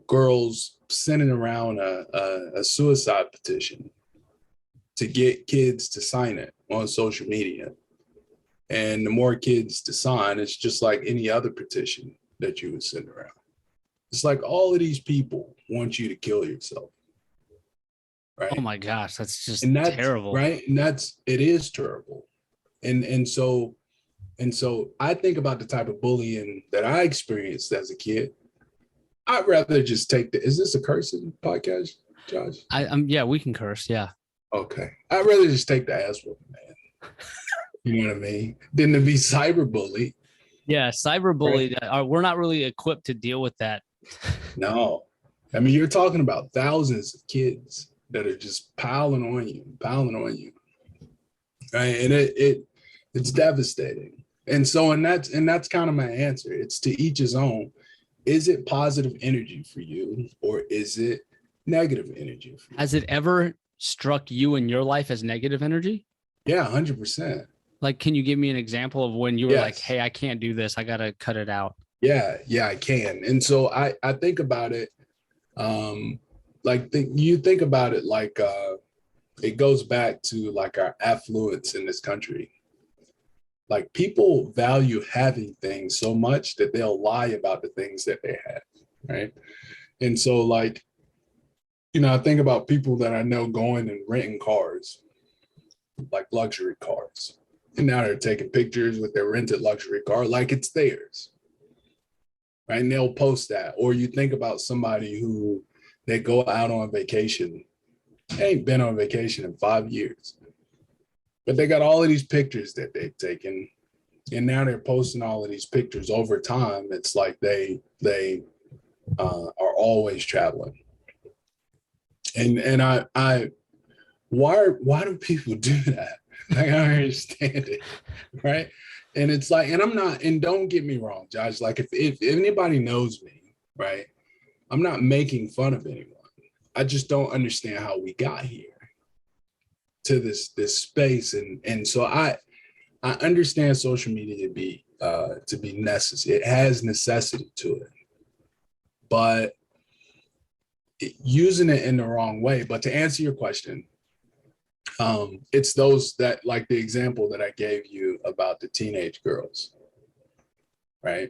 girls sending around a suicide petition to get kids to sign it on social media, and the more kids to sign, it's just like any other petition that you would send around. It's like all of these people want you to kill yourself,
Oh
right?
my gosh, that's just
And that's
terrible.
right, and it is terrible. And so I think about the type of bullying that I experienced as a kid. I'd rather just take is this a cursing podcast, Josh?
Yeah, we can curse. Yeah.
Okay. I'd rather just take the ass whooping, man. You know what I mean? Than to be cyberbullied.
Yeah, cyberbullied.
Right?
We're not really equipped to deal with that.
No. I mean, you're talking about thousands of kids that are just piling on you. Right. And it's devastating. And so, and that's kind of my answer. It's to each his own. Is it positive energy for you, or is it negative energy for you?
Has it ever struck you in your life as negative energy?
Yeah, 100%.
Like, can you give me an example of when you were like,
Yes.
hey, I can't do this. I got to cut it out.
Yeah, I can. And so I think about it, you think about it like it goes back to like our affluence in this country. Like, people value having things so much that they'll lie about the things that they have, right? And so, like, I think about people that I know going and renting cars, like luxury cars. And now they're taking pictures with their rented luxury car like it's theirs, right? And they'll post that. Or you think about somebody who they go out on vacation, they ain't been on vacation in 5 years, but they got all of these pictures that they've taken, and now they're posting all of these pictures. Over time, it's like they are always traveling. And why do people do that? Like, I don't understand it, right? And it's like, and I'm not, and don't get me wrong, Josh, like if anybody knows me, right, I'm not making fun of anyone. I just don't understand how we got here to this space. And so I understand social media to be necessary. It has necessity to it, but using it in the wrong way. But to answer your question, it's those that, like the example that I gave you about the teenage girls, right?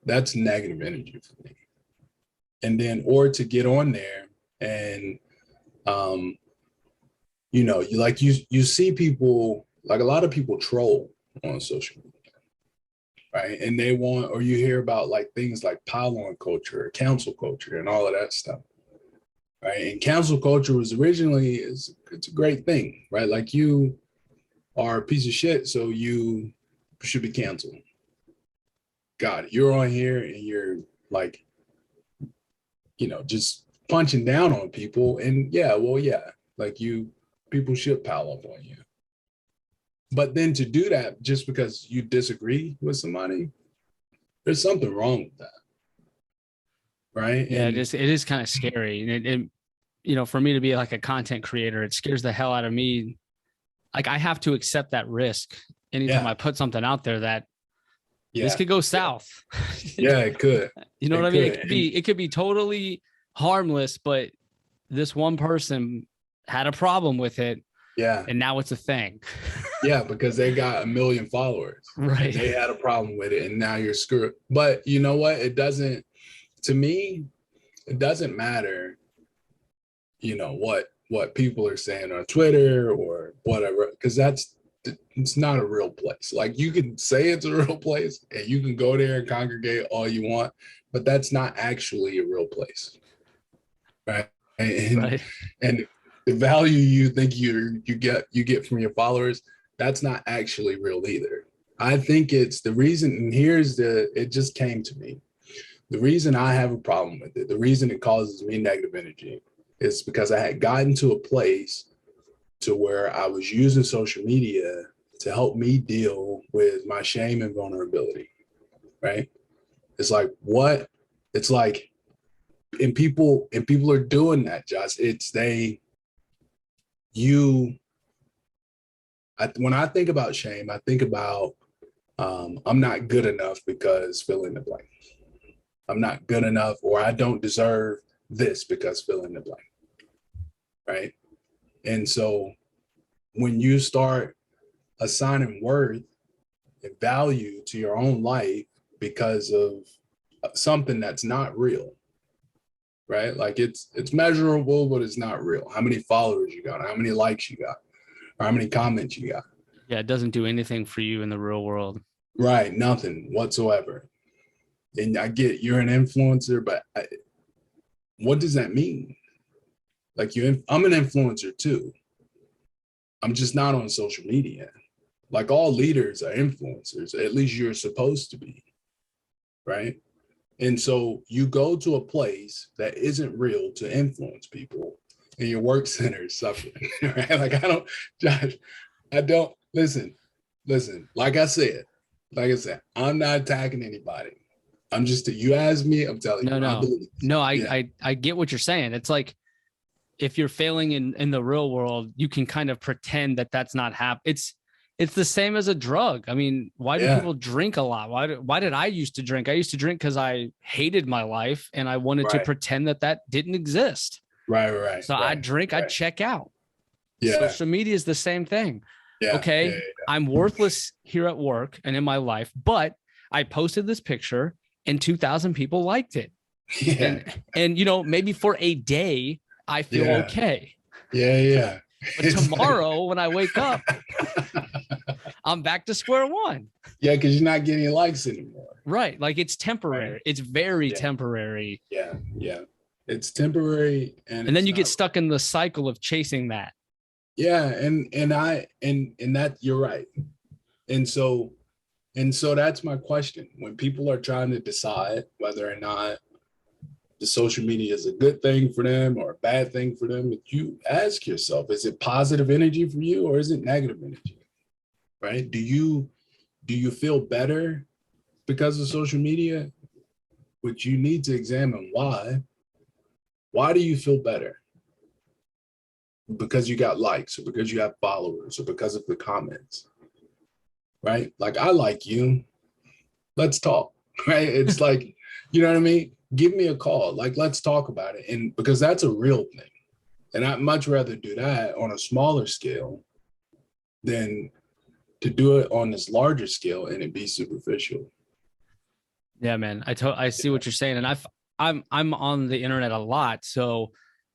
That's negative energy for me. And then, or to get on there and, you know, you see people, like a lot of people troll on social media, right? And they want, or you hear about like things like pile-on culture, cancel culture, and all of that stuff. Right. And cancel culture was originally, it's a great thing, right? Like, you are a piece of shit, so you should be canceled. God, you're on here and you're like, you know, just punching down on people. And yeah, well, yeah, like people should pile up on you. But then to do that just because you disagree with somebody, there's something wrong with that. Right.
Yeah,
And
it is kind of scary. And you know, for me to be like a content creator, it scares the hell out of me. Like, I have to accept that risk anytime I put something out there that this could go south.
Yeah, it could.
You know what I mean? It could be totally harmless, but this one person had a problem with it.
Yeah.
And now it's a thing.
Yeah, because they got 1 million followers.
Right.
They had a problem with it and now you're screwed. But you know what? It doesn't, to me, it doesn't matter, you know, what people are saying on Twitter or whatever, because it's not a real place. Like, you can say it's a real place and you can go there and congregate all you want, but that's not actually a real place. Right. And the value you think you get from your followers, that's not actually real either. I think it's the reason, and it just came to me. The reason I have a problem with it, the reason it causes me negative energy, is because I had gotten to a place to where I was using social media to help me deal with my shame and vulnerability, right? It's like, and people are doing that, Josh. When I think about shame, I think about, I'm not good enough because fill in the blank. I'm not good enough, or I don't deserve this because fill in the blank. Right. And so when you start assigning worth and value to your own life because of something that's not real, right? Like, it's measurable, but it's not real. How many followers you got, how many likes you got, or how many comments you got.
Yeah, it doesn't do anything for you in the real world.
Right. Nothing whatsoever. And I get you're an influencer, but what does that mean? Like, I'm an influencer too. I'm just not on social media. Like, all leaders are influencers. At least you're supposed to be, right? And so you go to a place that isn't real to influence people, and your work center is suffering, right? Like, I don't listen. Like I said, I'm not attacking anybody. I'm just, you ask me, I'm telling you.
No, I get what you're saying. It's like, if you're failing in the real world, you can kind of pretend that that's not happening. It's the same as a drug. I mean, why do people drink a lot? Why did I used to drink? I used to drink because I hated my life and I wanted to pretend that didn't exist.
Right.
So I'd drink, I'd check out.
Yeah.
Social media is the same thing.
Yeah.
Okay.
Yeah.
I'm worthless here at work and in my life, but I posted this picture and 2,000 people liked it.
Yeah.
And you know, maybe for a day I feel okay.
Yeah.
But tomorrow when I wake up, I'm back to square one.
Yeah, because you're not getting likes anymore.
Right. Like, it's temporary. Right. It's very temporary.
Yeah. It's temporary. And
then you get stuck in the cycle of chasing that.
Yeah. And that, you're right. And so that's my question. When people are trying to decide whether or not the social media is a good thing for them or a bad thing for them. But you ask yourself, is it positive energy for you or is it negative energy? Right? Do you feel better because of social media? Which you need to examine why. Why do you feel better? Because you got likes or because you have followers or because of the comments, right? Like, I like you. Let's talk, right? It's like, you know what I mean? Give me a call. Like, let's talk about it. And because that's a real thing. And I'd much rather do that on a smaller scale than to do it on this larger scale and it be superficial.
Yeah, man. I see what you're saying, and I'm on the internet a lot, so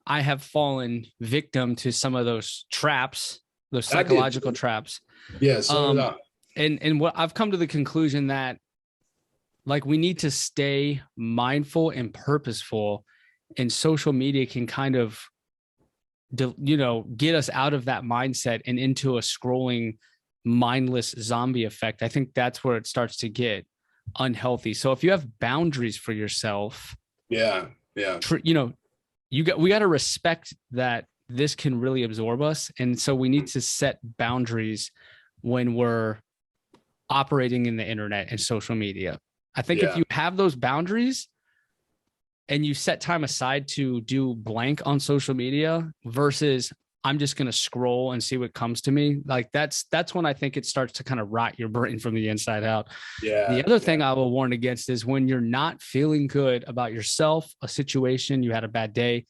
I have fallen victim to some of those traps, those psychological traps.
Yeah, so did I.
And what I've come to the conclusion that, like, we need to stay mindful and purposeful, and social media can kind of, get us out of that mindset and into a scrolling, mindless zombie effect. I think that's where it starts to get unhealthy. So if you have boundaries for yourself,
yeah,
we got to respect that this can really absorb us. And so we need to set boundaries when we're operating in the internet and social media. I think if you have those boundaries and you set time aside to do blank on social media versus I'm just going to scroll and see what comes to me, like that's when I think it starts to kind of rot your brain from the inside out.
Yeah.
The other thing I will warn against is when you're not feeling good about yourself, a situation, you had a bad day,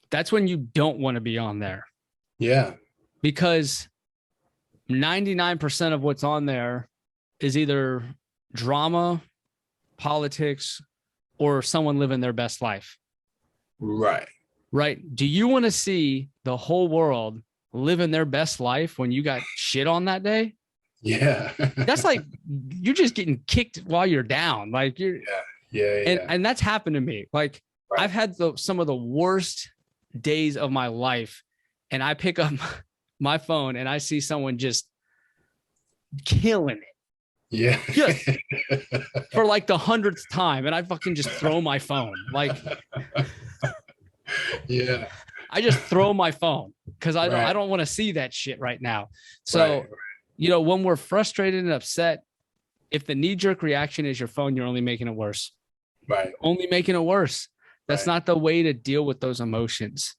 that's when you don't want to be on there.
Yeah.
Because 99% of what's on there is either drama, politics, or someone living their best life.
Right.
Right. Do you want to see the whole world living their best life when you got shit on that day?
Yeah.
That's like, you're just getting kicked while you're down. Like and that's happened to me. Like, right. I've had some of the worst days of my life, and I pick up my phone and I see someone just killing it.
Yeah.
Just for like the 100th time. And I fucking just throw my phone. Like,
yeah,
I just throw my phone because I don't want to see that shit right now. So, when we're frustrated and upset, if the knee-jerk reaction is your phone, you're only making it worse.
Right.
Only making it worse. That's not the way to deal with those emotions.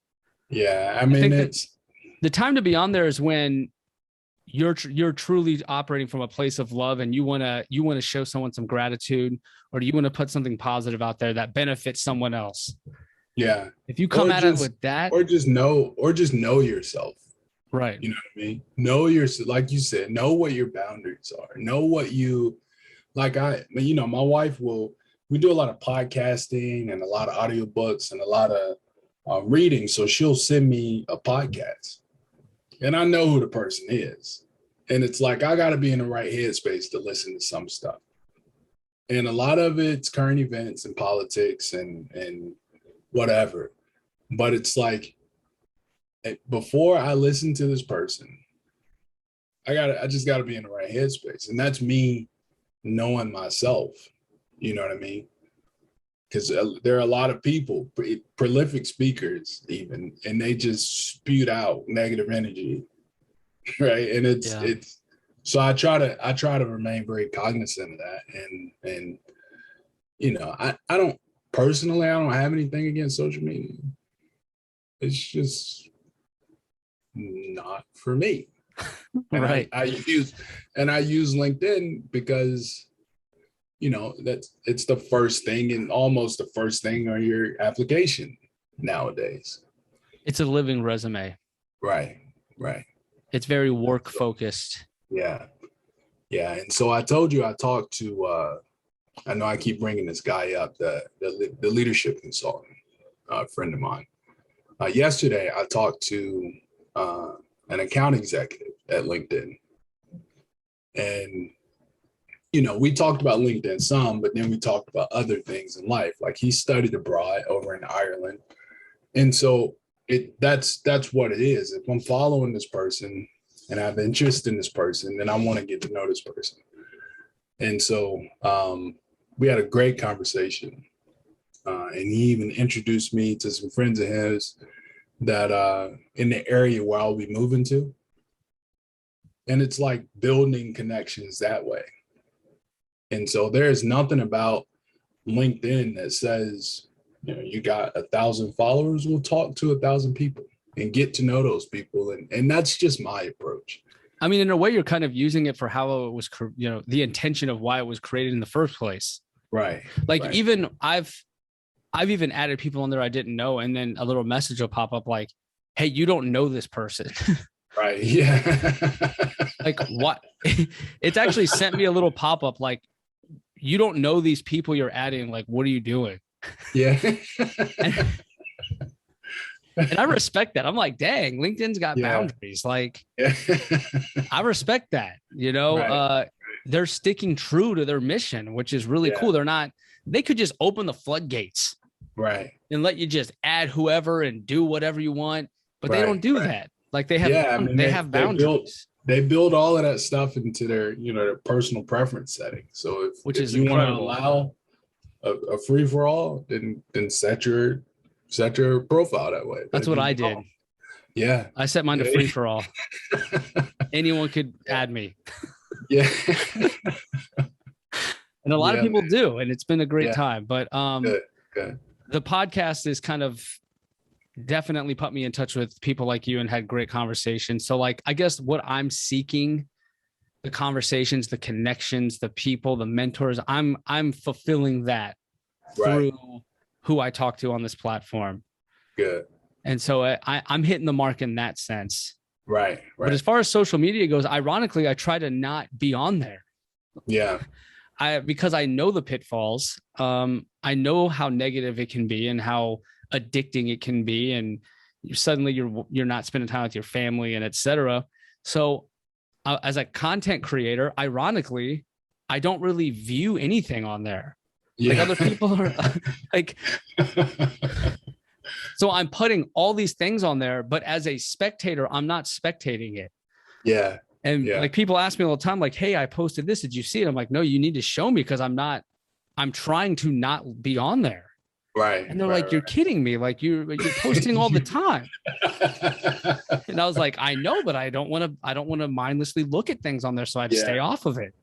Yeah. I mean, it's
the time to be on there is when you're truly operating from a place of love, and you want to show someone some gratitude, or you want to put something positive out there that benefits someone else.
Yeah.
If you come at it with that,
or just know yourself.
Right.
You know what I mean? Know yourself, like you said, know what your boundaries are. Know what you like. My wife we do a lot of podcasting and a lot of audiobooks and a lot of reading. So she'll send me a podcast and I know who the person is. And it's like, I got to be in the right headspace to listen to some stuff. And a lot of it's current events and politics and whatever. But it's like, before I listen to this person, I just got to be in the right headspace. And that's me knowing myself. You know what I mean? Because there are a lot of people, prolific speakers even, and they just spewed out negative energy. Right. And it's, so I try to remain very cognizant of that. And, I don't personally, I don't have anything against social media. It's just not for me. And
right.
I use LinkedIn because, it's the first thing and almost the first thing on your application nowadays. It's
a living resume.
Right.
It's very work focused.
Yeah. And so I told you I talked to, I know I keep bringing this guy up, the leadership consultant, friend of mine. Yesterday, I talked to an account executive at LinkedIn. And, we talked about LinkedIn some, but then we talked about other things in life. Like, he studied abroad over in Ireland. And so that's what it is. If I'm following this person and I have interest in this person, then I want to get to know this person. And so we had a great conversation. And he even introduced me to some friends of his that in the area where I'll be moving to. And it's like building connections that way. And so there's nothing about LinkedIn that says, you know, you got 1,000 followers, we'll talk to 1,000 people and get to know those people. And that's just my approach.
I mean, in a way, you're kind of using it for how it was, you know, the intention of why it was created in the first place.
Right.
Like
right.
even I've even added people on there I didn't know. And then a little message will pop up like, hey, you don't know this person.
Right. Yeah.
Like what? It's actually sent me a little pop-up like, you don't know these people you're adding. Like, what are you doing?
Yeah.
And I respect that. I'm like, dang, LinkedIn's got boundaries. Like, I respect that, you know, right. They're sticking true to their mission, which is really cool. They could just open the floodgates,
right,
and let you just add whoever and do whatever you want, but they don't do that. Like they have, they have boundaries.
They build all of that stuff into their, you know, their personal preference setting. So if you want to allow a free for all, then set your profile that way.
That's what I did.
Yeah.
I set mine to free for all. Anyone could add me.
Yeah.
And a lot of people do, and it's been a great time. But
good.
The podcast is kind of definitely put me in touch with people like you and had great conversations. So like, I guess what I'm seeking, the conversations, the connections, the people, the mentors, I'm fulfilling that through who I talk to on this platform.
Good.
And so I'm hitting the mark in that sense.
Right.
But as far as social media goes, ironically, I try to not be on there.
Yeah.
Because I know the pitfalls. I know how negative it can be and how addicting it can be. And suddenly you're not spending time with your family and et cetera. So as a content creator, ironically, I don't really view anything on there. Yeah. Like other people are like, so I'm putting all these things on there, but as a spectator, I'm not spectating it.
Yeah.
And like people ask me all the time, like, hey, I posted this. Did you see it? I'm like, no, you need to show me because I'm trying to not be on there.
Right.
And they're like, you're kidding me. Like you're posting all the time. And I was like, I know, but I don't want to mindlessly look at things on there. So I'd stay off of it.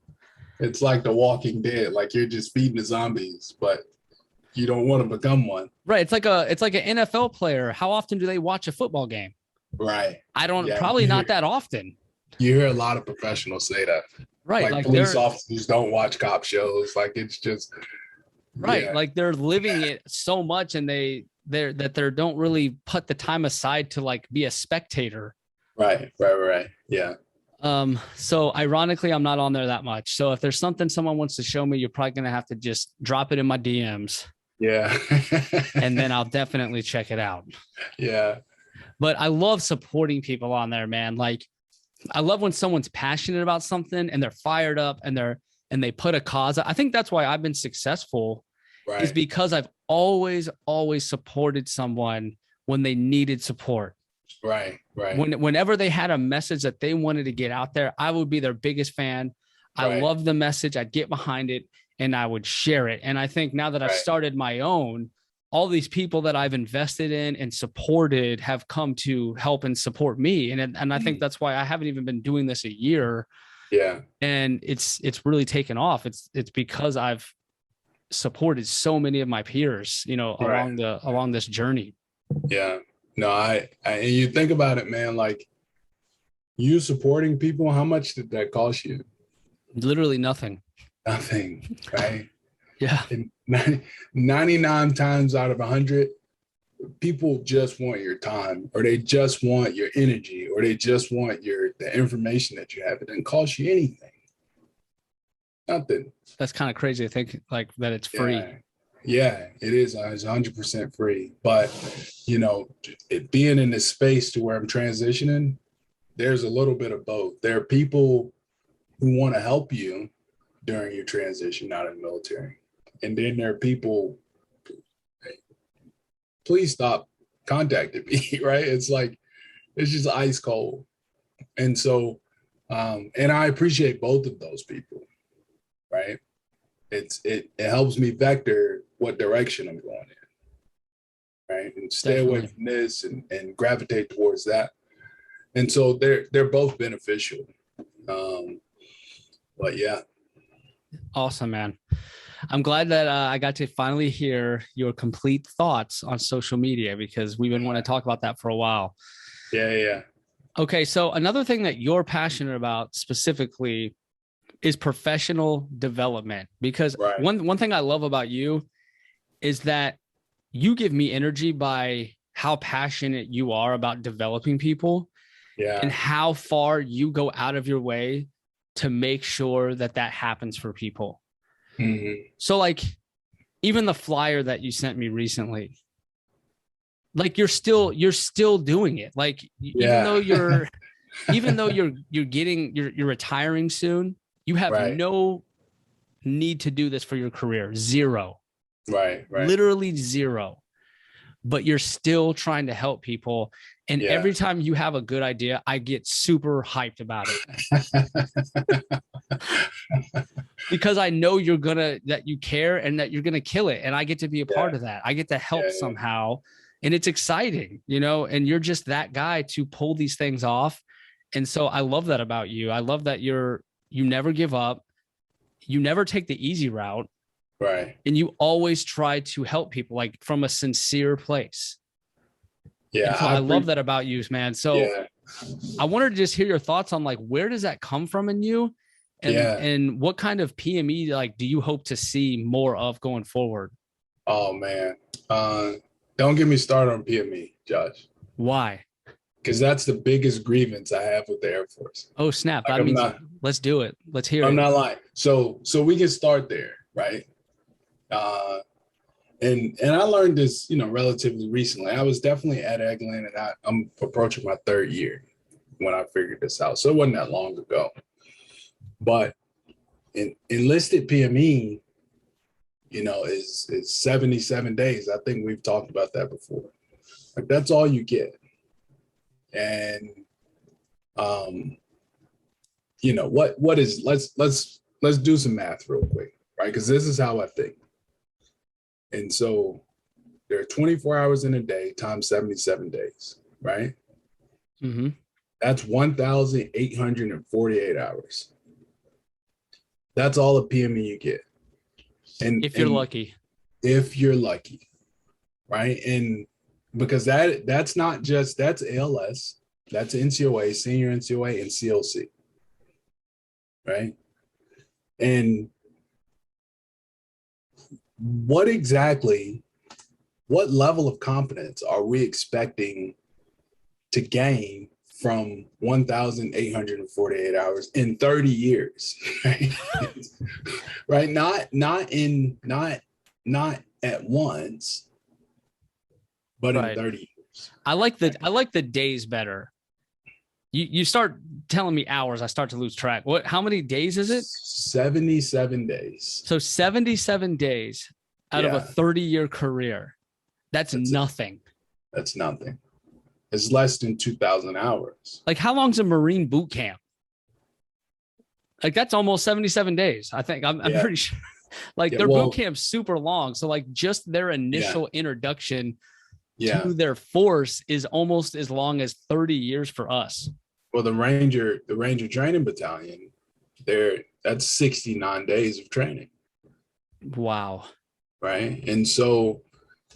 It's like The Walking Dead. Like you're just feeding the zombies, but you don't want to become one.
Right. It's like an NFL player. How often do they watch a football game?
Right.
I don't, probably not that often.
You hear a lot of professionals say that.
Right.
Like police officers don't watch cop shows. Like it's just.
Right. Yeah. Like they're living it so much and they don't really put the time aside to like be a spectator.
Right. Yeah.
So ironically, I'm not on there that much. So if there's something someone wants to show me, you're probably going to have to just drop it in my DMs.
Yeah.
And then I'll definitely check it out.
Yeah.
But I love supporting people on there, man. Like I love when someone's passionate about something and they're fired up and they put a cause. I think that's why I've been successful is because I've always supported someone when they needed support.
Right.
Whenever they had a message that they wanted to get out there, I would be their biggest fan. I love the message. I'd get behind it and I would share it. And I think now that I've started my own, all these people that I've invested in and supported have come to help and support me. And I think that's why I haven't even been doing this a year.
Yeah.
And it's really taken off. It's because I've supported so many of my peers, you know, along this journey.
Yeah. No, I and you think about it, man, like you supporting people, how much did that cost you?
Literally nothing.
Nothing, right?
Yeah.
And 99 times out of 100, people just want your time, or they just want your energy, or they just want the information that you have. It doesn't cost you anything. Nothing.
That's kind of crazy to think like that it's free.
Yeah, it is. It's 100% free. But, you know, it being in this space to where I'm transitioning, there's a little bit of both. There are people who want to help you during your transition out of the military. And then there are people, hey, please stop contacting me, right? It's like, it's just ice cold. And so, and I appreciate both of those people, right? It helps me vector what direction I'm going in, right? And stay
Definitely.
away from this and gravitate towards that. And so they're both beneficial. But yeah.
Awesome, man. I'm glad that I got to finally hear your complete thoughts on social media, because we've been wanting to talk about that for a while.
Yeah.
Okay, so another thing that you're passionate about specifically is professional development, because
Right.
one thing I love about you is that you give me energy by how passionate you are about developing people, and
Yeah.
how far you go out of your way to make sure that that happens for people.
Mm-hmm.
So like even the flyer that you sent me recently, like you're still doing it. Like even though you're you're retiring soon, you have
Right.
no need to do this for your career. Zero.
Right.
Literally zero. But you're still trying to help people. And every time you have a good idea, I get super hyped about it. Because I know that you care and that you're gonna kill it. And I get to be a part of that. I get to help somehow. And it's exciting, and you're just that guy to pull these things off. And so I love that about you. I love that you never give up. You never take the easy route.
Right.
And you always try to help people, like from a sincere place.
Yeah.
So I love that about you, man. So I wanted to just hear your thoughts on like, where does that come from in you? And what kind of PME like do you hope to see more of going forward?
Oh man. Don't get me started on PME, Josh.
Why?
Because that's the biggest grievance I have with the Air Force.
Oh snap. Like, let's do it. Let's hear it.
I'm not lying. So we can start there, right? And I learned this, relatively recently. I was definitely at Eglin, and I'm approaching my 3rd year when I figured this out. So it wasn't that long ago. But in enlisted PME, is 77 days. I think we've talked about that before. Like that's all you get. And what is let's do some math real quick, right? Because this is how I think. And so there are 24 hours in a day times 77 days, right?
Mm-hmm.
That's 1,848 hours. That's all a PME you get. And
if you're lucky.
If you're lucky, right? And because that's not just, that's ALS, that's NCOA, senior NCOA, and CLC, right? And what level of confidence are we expecting to gain from 1,848 hours in 30 years, right? Right? Not at once, but in 30 years.
I like the days better. You start telling me hours, I start to lose track. How many days is it?
77 days.
So 77 days out of a 30-year career. That's nothing.
That's nothing. It's less than 2,000 hours.
Like how long's a Marine boot camp? Like that's almost 77 days. I think I'm pretty sure. Like their boot camp's super long. So like just their initial introduction to their force is almost as long as 30 years for us.
Well, the Ranger Training Battalion, that's 69 days of training.
Wow.
Right. And so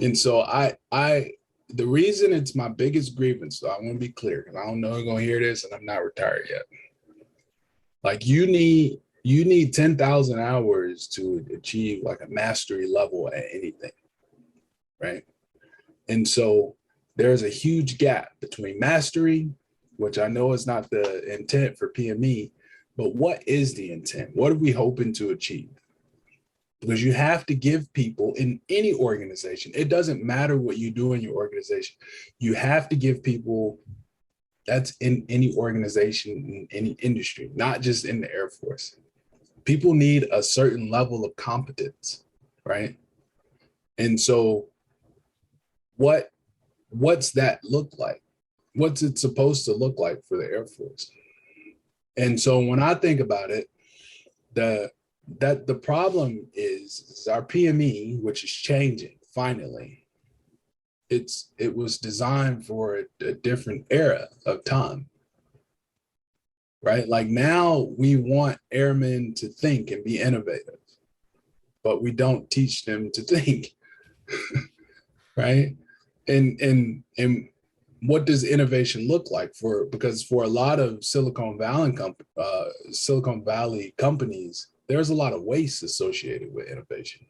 I the reason it's my biggest grievance, though, I want to be clear, because I don't know you're gonna hear this and I'm not retired yet. Like you need 10,000 hours to achieve like a mastery level at anything. Right. And so there's a huge gap between mastery, which I know is not the intent for PME, but what is the intent? What are we hoping to achieve? Because you have to give people in any organization, it doesn't matter what you do in your organization, you have to give people, that's in any organization, in any industry, not just in the Air Force. People need a certain level of competence, right? And so what's that look like? What's it supposed to look like for the Air Force? And so when I think about it, that the problem is our PME, which is changing finally. It was designed for a different era of time, right? Like now we want airmen to think and be innovative, but we don't teach them to think, right? And what does innovation look like because for a lot of Silicon Valley companies, there's a lot of waste associated with innovation.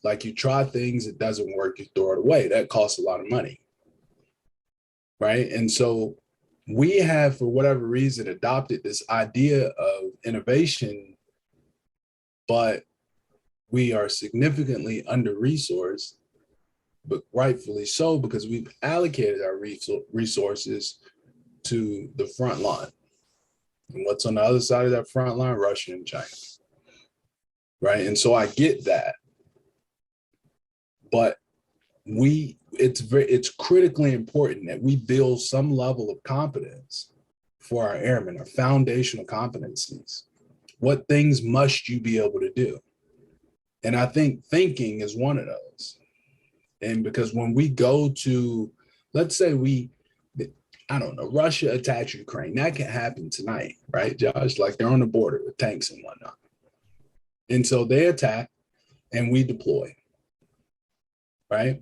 Like you try things, it doesn't work, you throw it away. That costs a lot of money, right? And so we have, for whatever reason, adopted this idea of innovation, but we are significantly under-resourced, but rightfully so, because we've allocated our resources to the front line. And what's on the other side of that front line? Russia and China, right? And so I get that, but it's critically important that we build some level of competence for our airmen, our foundational competencies. What things must you be able to do? And I think thinking is one of those. And because when we go to, let's say I don't know, Russia attacks Ukraine, that can happen tonight, right, Josh? Like they're on the border with tanks and whatnot. And so they attack and we deploy, right?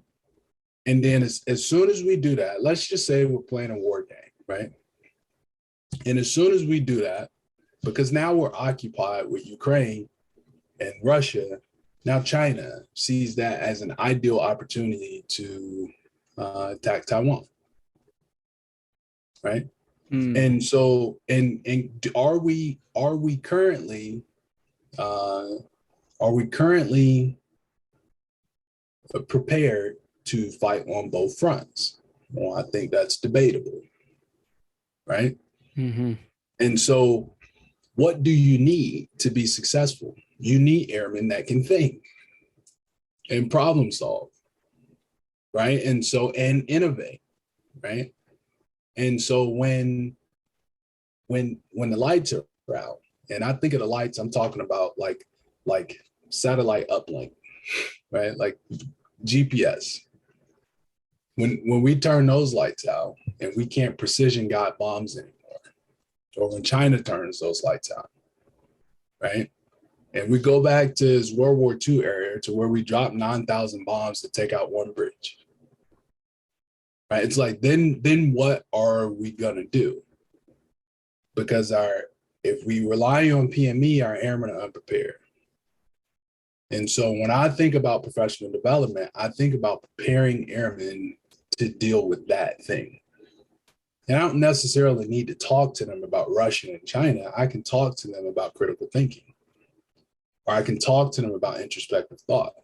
And then as soon as we do that, let's just say we're playing a war game, right? And as soon as we do that, because now we're occupied with Ukraine and Russia, now China sees that as an ideal opportunity to attack Taiwan, right? And so, and are we currently prepared to fight on both fronts? Well, I think that's debatable, right?
Mm-hmm.
And so what do you need to be successful? You need airmen that can think and problem solve, right? And so, and innovate, right? And so when the lights are out, and I think of the lights, I'm talking about like satellite uplink, right? Like GPS. When we turn those lights out and we can't precision guide bombs anymore, or when China turns those lights out, right? And we go back to this World War II era to where we dropped 9,000 bombs to take out one bridge, right? It's like, then what are we gonna do? Because if we rely on PME, our airmen are unprepared. And so when I think about professional development, I think about preparing airmen to deal with that thing. And I don't necessarily need to talk to them about Russia and China. I can talk to them about critical thinking, or I can talk to them about introspective thought,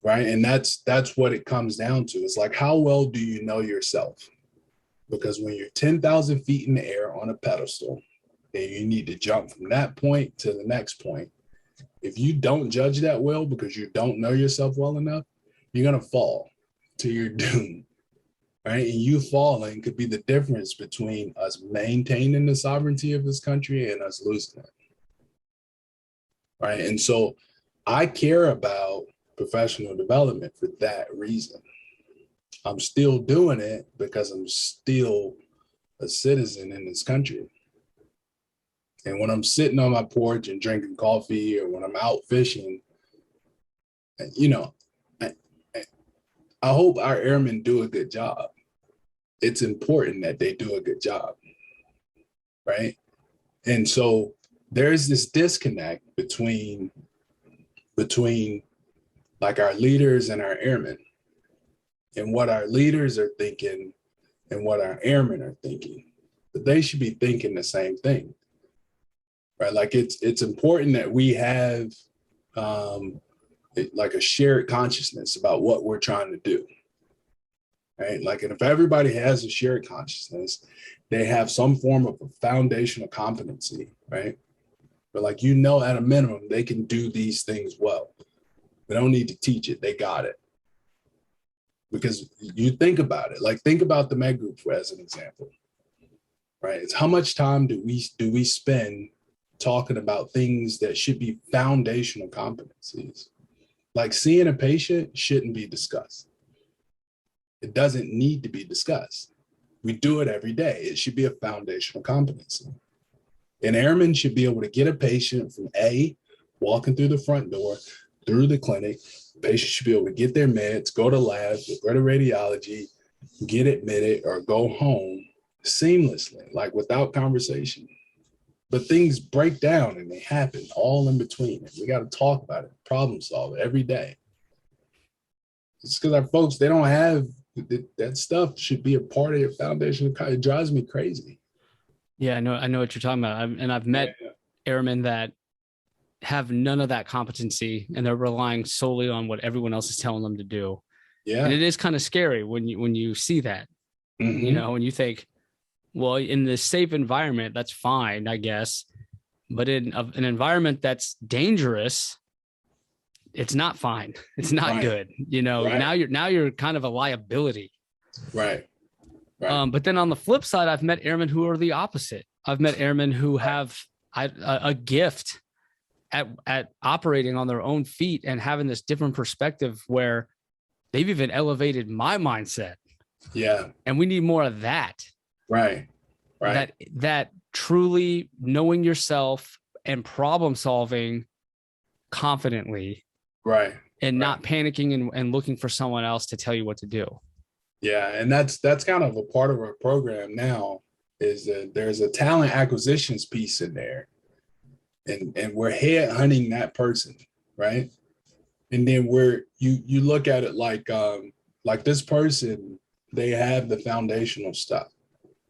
right? And that's what it comes down to. It's like, how well do you know yourself? Because when you're 10,000 feet in the air on a pedestal, and you need to jump from that point to the next point, if you don't judge that well because you don't know yourself well enough, you're going to fall to your doom, right? And you falling could be the difference between us maintaining the sovereignty of this country and us losing it, right? And so I care about professional development for that reason. I'm still doing it because I'm still a citizen in this country. And when I'm sitting on my porch and drinking coffee, or when I'm out fishing, you know, I hope our airmen do a good job. It's important that they do a good job, right? And so there's this disconnect between like our leaders and our airmen, and what our leaders are thinking and what our airmen are thinking. But they should be thinking the same thing, right? Like it's important that we have like a shared consciousness about what we're trying to do, right? Like, and if everybody has a shared consciousness, they have some form of a foundational competency, right? But like, you know, at a minimum, they can do these things well. They don't need to teach it, they got it. Because you think about it, like think about the med group as an example, right? It's how much time do we spend talking about things that should be foundational competencies. Like seeing a patient shouldn't be discussed. It doesn't need to be discussed. We do it every day. It should be a foundational competency. An airman should be able to get a patient from A, walking through the front door, through the clinic. The patient should be able to get their meds, go to lab, go to radiology, get admitted, or go home seamlessly, like without conversation. But things break down and they happen all in between. And we got to talk about it, problem solve it every day. It's because our folks, they don't have that stuff should be a part of your foundation. It drives me crazy.
Yeah, I know what you're talking about. I've met airmen that have none of that competency, and they're relying solely on what everyone else is telling them to do.
Yeah.
And it is kind of scary when you see that,
Mm-hmm.
you know, when you think, well, in this safe environment, that's fine, I guess. But in an environment that's dangerous, it's not fine. It's not good. You know, now you're kind of a liability.
Right.
But then on the flip side, I've met airmen who are the opposite. I've met airmen who have a gift at operating on their own feet and having this different perspective where they've even elevated my mindset.
Yeah.
And we need more of that.
Right.
That truly knowing yourself and problem solving confidently.
Right.
And not panicking and looking for someone else to tell you what to do.
Yeah. And that's kind of a part of our program now, is that there's a talent acquisitions piece in there. And we're head hunting that person, right? And then you look at it like this person, they have the foundational stuff.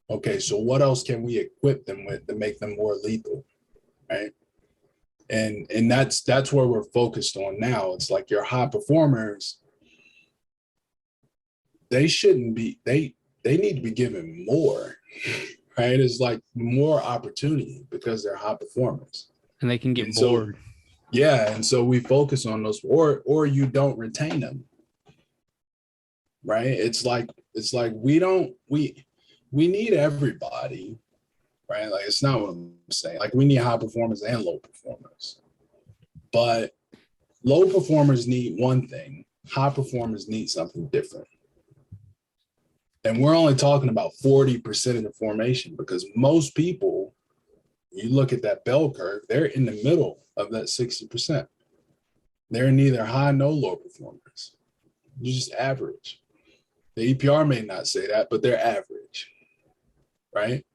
Okay, so what else can we equip them with to make them more lethal, right? And that's where we're focused on now. It's like your high performers, they shouldn't be, they need to be given more, right? It's like more opportunity because they're high performers.
And they can get bored.
And so we focus on those, or you don't retain them, right? It's like we need everybody, right? Like, it's not what I'm saying. Like, we need high performers and low performers, but low performers need one thing. High performers need something different. And we're only talking about 40% of the formation, because most people, you look at that bell curve, they're in the middle of that 60%. They're neither high nor low performers. You're just average. The EPR may not say that, but they're average, right?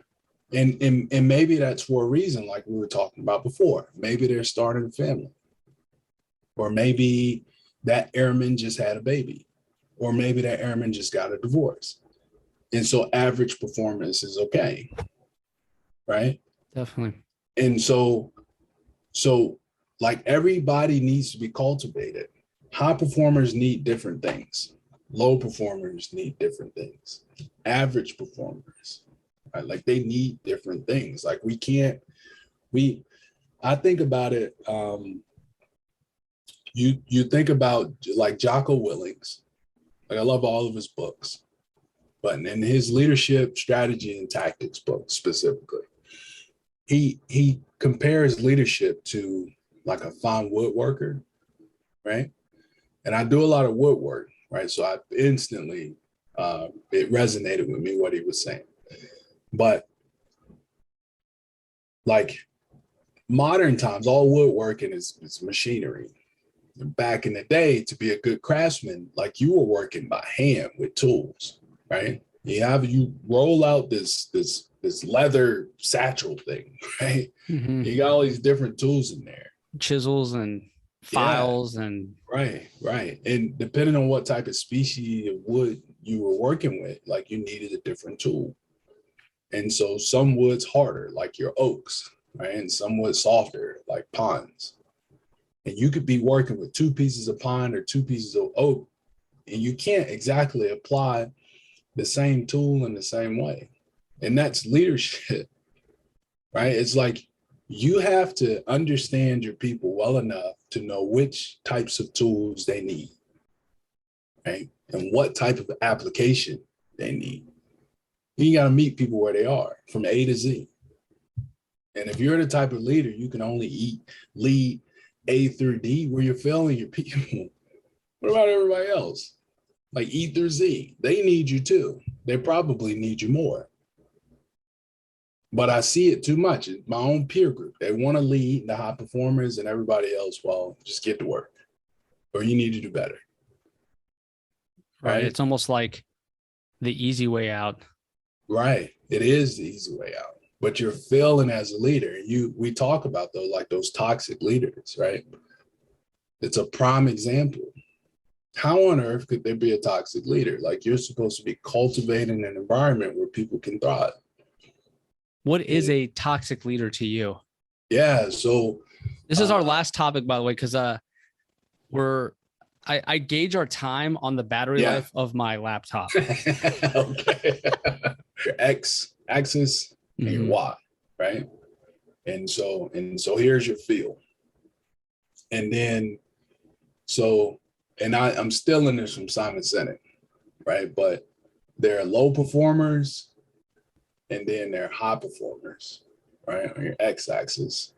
And maybe that's for a reason, like we were talking about before. Maybe they're starting a family, or maybe that airman just had a baby, or maybe that airman just got a divorce. And so average performance is okay, right?
Definitely.
And so like, everybody needs to be cultivated. High performers need different things. Low performers need different things. Average performers, right? Like, they need different things. Like, I think about it. You think about like Jocko Willings. Like, I love all of his books, but in his leadership strategy and tactics book specifically, he compares leadership to like a fine woodworker, right? And I do a lot of woodwork, right? So I instantly, it resonated with me what he was saying. But like, modern times, all woodworking is machinery. And back in the day, to be a good craftsman, like, you were working by hand with tools, right? You roll out this leather satchel thing, right?
Mm-hmm.
You got all these different tools in there.
Chisels and files and
right. And depending on what type of species of wood you were working with, like, you needed a different tool. And so some wood's harder, like your oaks, right? And some wood's softer, like pines. And you could be working with 2 pieces of pine or 2 pieces of oak, and you can't exactly apply the same tool in the same way. And that's leadership, right? It's like, you have to understand your people well enough to know which types of tools they need, right? And what type of application they need. You got to meet people where they are, from A to Z. And if you're the type of leader, you can only lead A through D where you're failing your people. What about everybody else? Like E through Z, they need you too. They probably need you more. But I see it too much in my own peer group. They want to lead the high performers, and everybody else, well, just get to work, or you need to do better.
Right. It's almost like the easy way out.
Right. It is the easy way out. But you're failing as a leader. We talk about those, like those toxic leaders, right? It's a prime example. How on earth could there be a toxic leader? Like, you're supposed to be cultivating an environment where people can thrive.
What is a toxic leader to you?
Yeah. So
this is our last topic, by the way, because I gauge our time on the battery life of my laptop.
Okay. Your X axis and your Y, right? And so here's your field. And then I'm stealing this from Simon Sinek, right? But there are low performers and then there are high performers, right? On your X axis.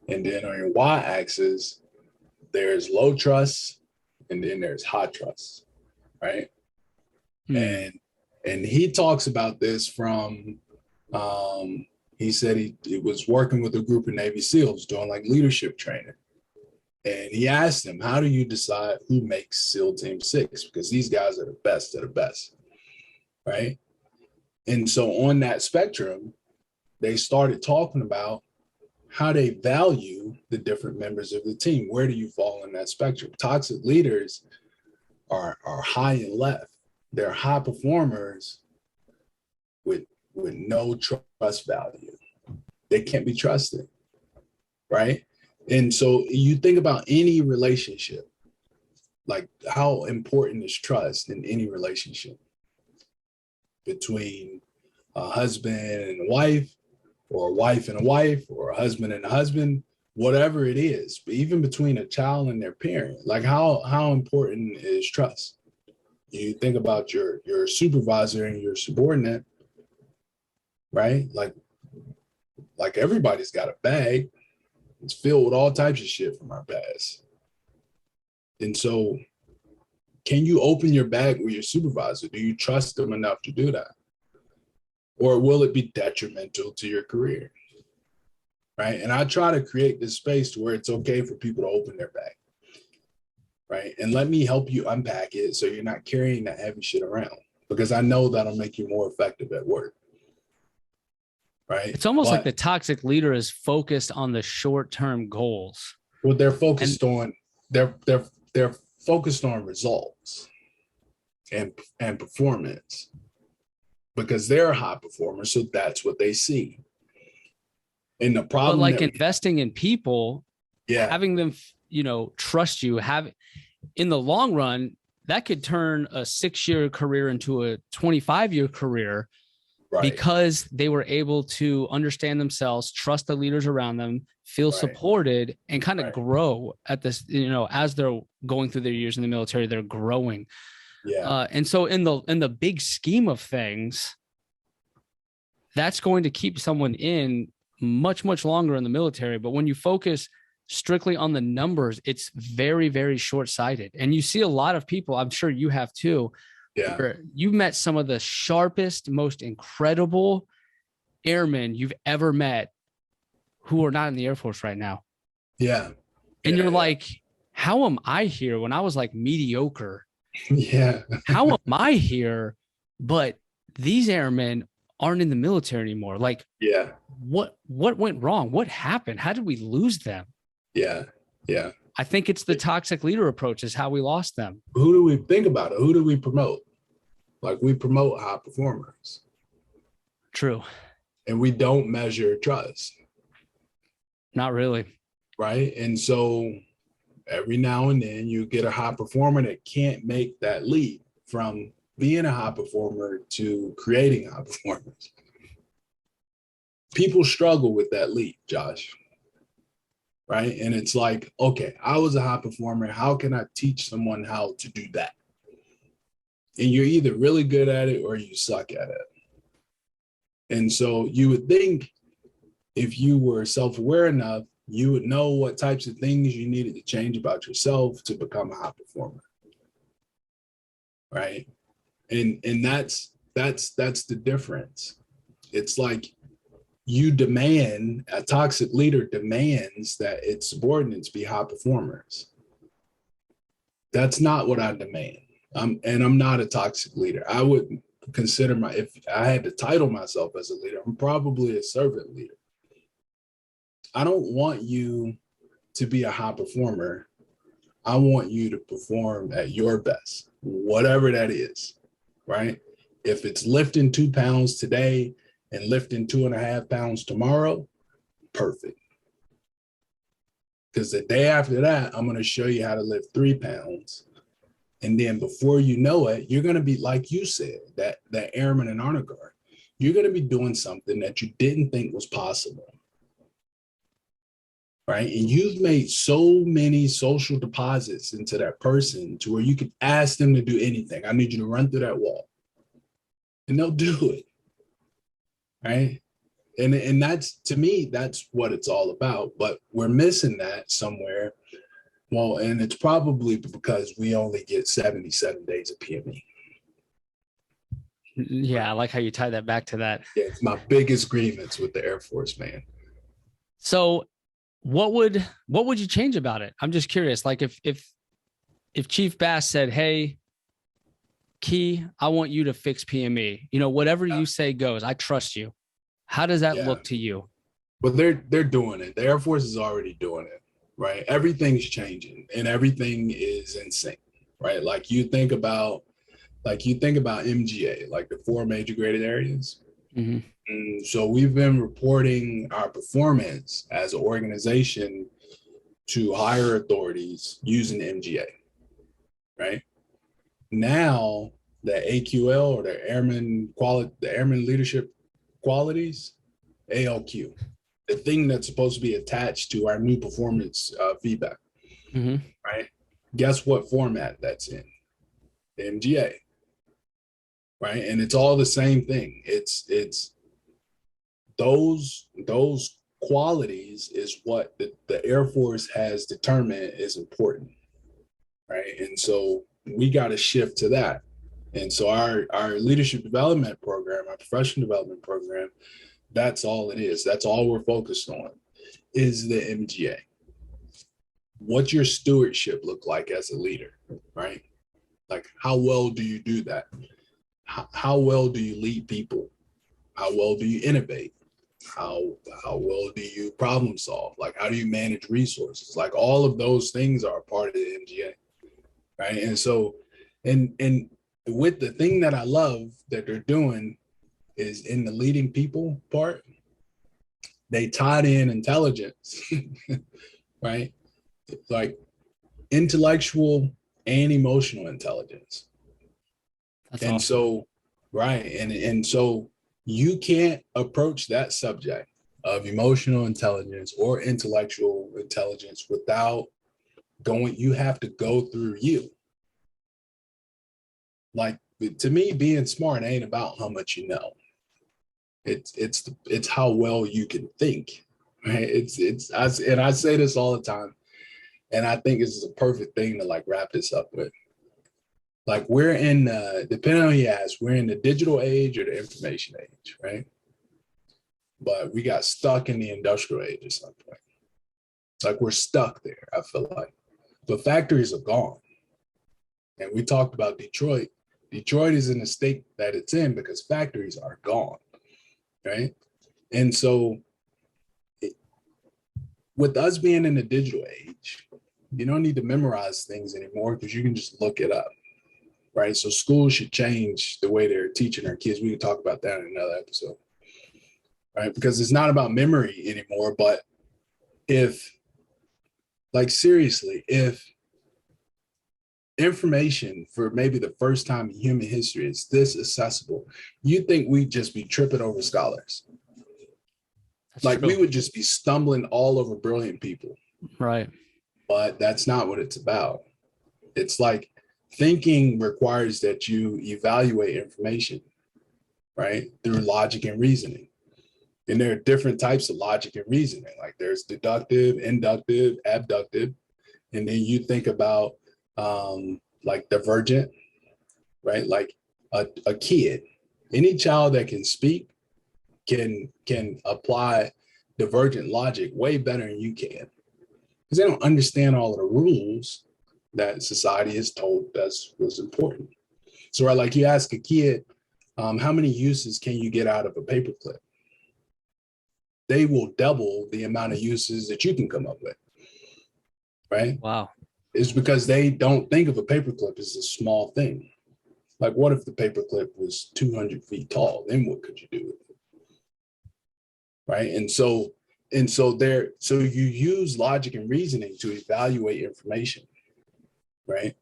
And then on your Y axis, there's low trust and then there's high trust, right? And he talks about this from, he said he was working with a group of Navy SEALs doing like leadership training. And he asked them, how do you decide who makes SEAL Team 6? Because these guys are the best of the best, right? And so on that spectrum, they started talking about how they value the different members of the team. Where do you fall in that spectrum? Toxic leaders are high and left. They're high performers with no trust value. They can't be trusted, right? And so you think about any relationship, like how important is trust in any relationship between a husband and a wife, or a wife and a wife, or a husband and a husband, whatever it is, but even between a child and their parent, like how important is trust? You think about your supervisor and your subordinate, right? Like everybody's got a bag. It's filled with all types of shit from our past. And so can you open your bag with your supervisor? Do you trust them enough to do that? Or will it be detrimental to your career? Right. And I try to create this space to where it's okay for people to open their bag. Right. And let me help you unpack it so you're not carrying that heavy shit around, because I know that'll make you more effective at work. Right.
It's almost like the toxic leader is focused on the short-term goals.
What they're focused on, they're focused on results and performance, because they're a high performer. So that's what they see. And the problem,
but like investing in people, having them, trust you, in the long run, that could turn a 6-year career into a 25-year career. Right. Because they were able to understand themselves, trust the leaders around them, feel supported, and kind of grow at this, as they're going through their years in the military, they're growing. Yeah. And so in the big scheme of things, that's going to keep someone in much, much longer in the military. But when you focus strictly on the numbers, it's very, very short-sighted. And you see a lot of people, I'm sure you have too, where you met some of the sharpest, most incredible airmen you've ever met who are not in the Air Force right now.
Yeah.
And you're like, how am I here when I was like mediocre?
Yeah.
How am I here? But these airmen aren't in the military anymore. Like, what went wrong? What happened? How did we lose them?
Yeah. Yeah.
I think it's the toxic leader approach is how we lost them.
Who do we think about it? Who do we promote? Like, we promote high performers.
True.
And we don't measure trust.
Not really.
Right. And so every now and then you get a high performer that can't make that leap from being a high performer to creating high performers. People struggle with that leap, Josh. Right. And it's like, okay, I was a high performer. How can I teach someone how to do that? And you're either really good at it or you suck at it. And so you would think if you were self-aware enough, you would know what types of things you needed to change about yourself to become a high performer. Right. And that's the difference. It's like a toxic leader demands that its subordinates be high performers. That's not what I demand. I'm not a toxic leader. I would consider if I had to title myself as a leader, I'm probably a servant leader. I don't want you to be a high performer. I want you to perform at your best, whatever that is, right? If it's lifting 2 pounds today and lifting 2.5 pounds tomorrow, perfect. Because the day after that, I'm going to show you how to lift 3 pounds. And then before you know it, you're going to be, like you said, that airman and honor guard. You're going to be doing something that you didn't think was possible. Right. And you've made so many social deposits into that person to where you can ask them to do anything. I need you to run through that wall. And they'll do it. Right. And that's, to me, that's what it's all about. But we're missing that somewhere. Well, and it's probably because we only get 77 days of PME.
Yeah, I like how you tie that back to that.
Yeah, it's my biggest grievance with the Air Force, man.
So what would you change about it? I'm just curious. Like if Chief Bass said, "Hey, Key, I want you to fix PME. Whatever you say goes. I trust you." How does that look to you?
Well, they're doing it. The Air Force is already doing it, right? Everything's changing and everything is in sync, right? Like you think about MGA, like the 4 major graded areas. Mm-hmm. And so we've been reporting our performance as an organization to higher authorities using MGA, right? Now the AQL, or the Airmen Leadership Qualities, ALQ, the thing that's supposed to be attached to our new performance feedback, mm-hmm. right? Guess what format that's in? The MGA, right? And it's all the same thing. It's those qualities is what the Air Force has determined is important, right? And so we got to shift to that. And so our leadership development program, our professional development program, that's all it is. That's all we're focused on is the MGA. What's your stewardship look like as a leader, right? Like, how well do you do that? How well do you lead people? How well do you innovate? How well do you problem solve? Like, how do you manage resources? Like, all of those things are a part of the MGA, right? And so, and with the thing that I love that they're doing is in the leading people part, they tied in intelligence, right? Like intellectual and emotional intelligence. That's and awesome. So, right. And so you can't approach that subject of emotional intelligence or intellectual intelligence without you have to go through you. Like, to me, being smart ain't about how much you know. It's how well you can think, right? I say this all the time, and I think this is a perfect thing to like wrap this up with. Like, we're in, depending on who you ask, we're in the digital age or the information age, right? But we got stuck in the industrial age at some point. Like, we're stuck there, I feel like. But factories are gone. And we talked about Detroit. Detroit is in the state that it's in because factories are gone, right? And so with us being in the digital age, you don't need to memorize things anymore because you can just look it up, right? So schools should change the way they're teaching their kids. We can talk about that in another episode, right? Because it's not about memory anymore, but seriously, if information for maybe the first time in human history is this accessible, you think we'd just be tripping over scholars. That's like true. We would just be stumbling all over brilliant people.
Right.
But that's not what it's about. It's like thinking requires that you evaluate information, right? Through logic and reasoning. And there are different types of logic and reasoning. Like there's deductive, inductive, abductive. And then you think about like divergent, right? Like a kid, any child that can speak can apply divergent logic way better than you can, because they don't understand all of the rules that society has told us was important. So right, like you ask a kid, how many uses can you get out of a paperclip? They will double the amount of uses that you can come up with, right?
Wow.
It's because they don't think of a paperclip as a small thing. Like, what if the paperclip was 200 feet tall? Then what could you do with it? Right. So you use logic and reasoning to evaluate information, right?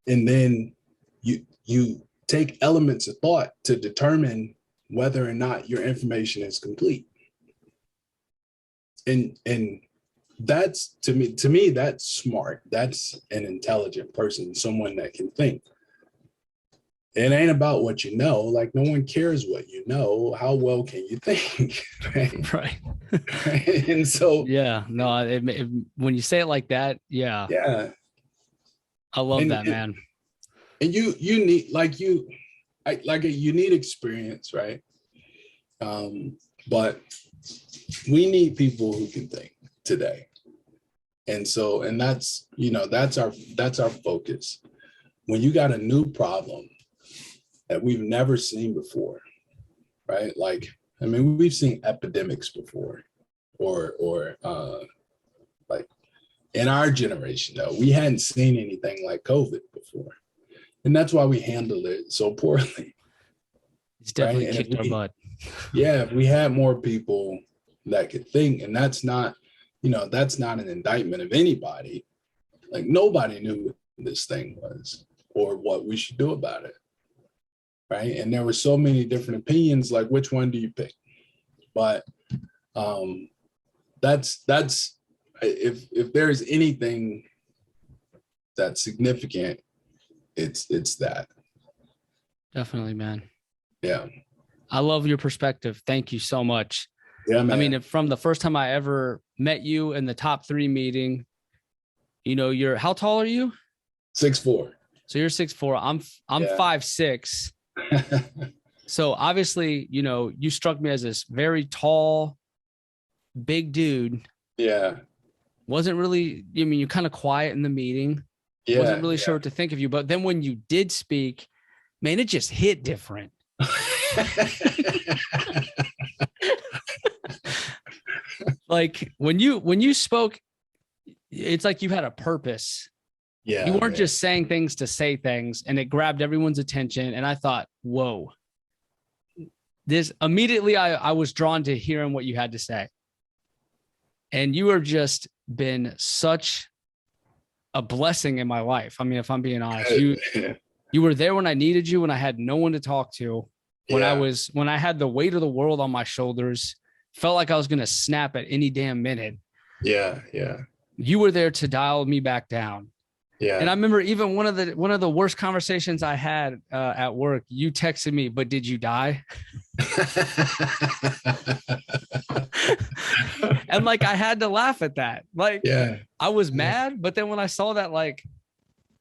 And then you take elements of thought to determine whether or not your information is complete. And that's to me that's smart. That's an intelligent person, someone that can think. It ain't about what you know. Like, no one cares what you know. How well can you think? Right.
Right.
And so,
yeah, no, when you say it like that, yeah, I love that, man.
And you need like a unique experience, right? But we need people who can think today. And so, and that's our focus. When you got a new problem that we've never seen before, right? Like, I mean, we've seen epidemics before, or like in our generation, though, we hadn't seen anything like COVID before. And that's why we handled it so poorly.
It's definitely kicked our butt.
Yeah, if we had more people that could think, and that's not an indictment of anybody. Like, nobody knew what this thing was or what we should do about it. Right. And there were so many different opinions, like, which one do you pick? But that's if there's anything that's significant, it's that.
Definitely, man.
Yeah.
I love your perspective. Thank you so much.
Yeah, man.
I mean, from the first time I ever met you in the top 3 meeting, how tall are you?
6'4".
So you're 6'4". I'm 5'6". So obviously, you struck me as this very tall, big dude.
Yeah.
Wasn't really, you're kind of quiet in the meeting.
Yeah.
Wasn't really sure what to think of you. But then when you did speak, man, it just hit different. Like when you spoke, it's like you had a purpose.
Yeah.
You weren't just saying things to say things, and it grabbed everyone's attention. And I thought, whoa, immediately I was drawn to hearing what you had to say. And you have just been such a blessing in my life. I mean, if I'm being honest, you were there when I needed you, when I had no one to talk to, when I had the weight of the world on my shoulders, felt like I was going to snap at any damn minute.
Yeah. Yeah.
You were there to dial me back down.
Yeah.
And I remember even one of the worst conversations I had at work, you texted me, but did you die? And like, I had to laugh at that. Like, I was mad, but then when I saw that, like,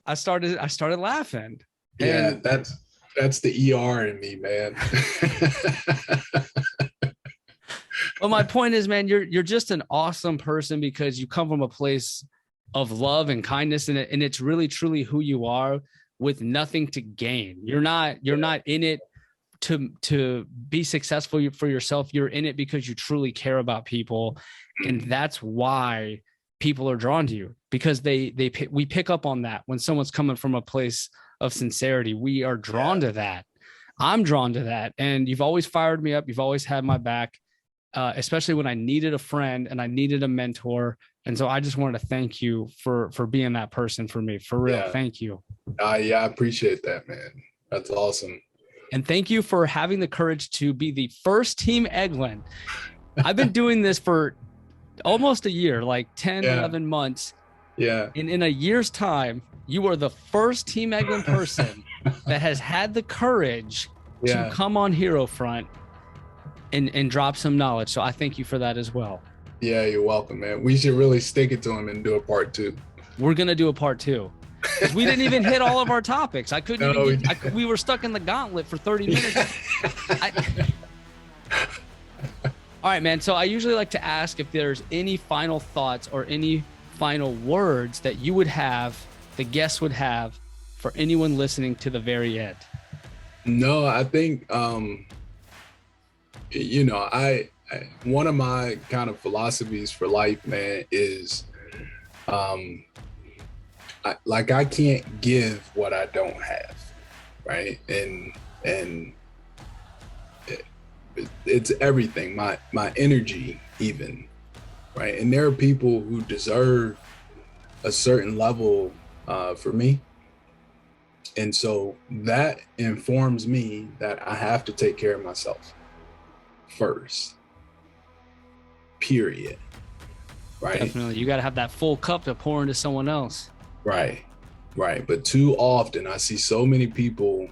I started laughing.
Yeah. And that's the ER in me, man.
Well, my point is, man, you're just an awesome person because you come from a place of love and kindness, and it's really truly who you are, with nothing to gain. You're not in it to be successful for yourself. You're in it because you truly care about people, and that's why people are drawn to you, because we pick up on that when someone's coming from a place of sincerity. We are drawn to that. I'm drawn to that, and you've always fired me up. You've always had my back. Especially when I needed a friend and I needed a mentor. And so I just wanted to thank you for being that person for me. For real. Yeah. Thank you.
I appreciate that, man. That's awesome.
And thank you for having the courage to be the first Team Eglin. I've been doing this for almost a year, like 10, 11 months.
Yeah.
And in a year's time, you are the first Team Eglin person that has had the courage to come on Hero Front and drop some knowledge. So I thank you for that as well.
Yeah, you're welcome, man. We should really stick it to him and do a part 2.
We're going to do a part 2 because we didn't even hit all of our topics. I couldn't even get, we were stuck in the gauntlet for 30 minutes. All right, man. So I usually like to ask if there's any final thoughts or any final words that you would have, the guests would have for anyone listening to the very end.
No, I think, you know, I one of my kind of philosophies for life, man, is I can't give what I don't have, right? And it's everything, my energy even, right? And there are people who deserve a certain level for me. And so that informs me that I have to take care of myself first, period. Right?
Definitely. You got to have that full cup to pour into someone else.
Right. But too often I see so many people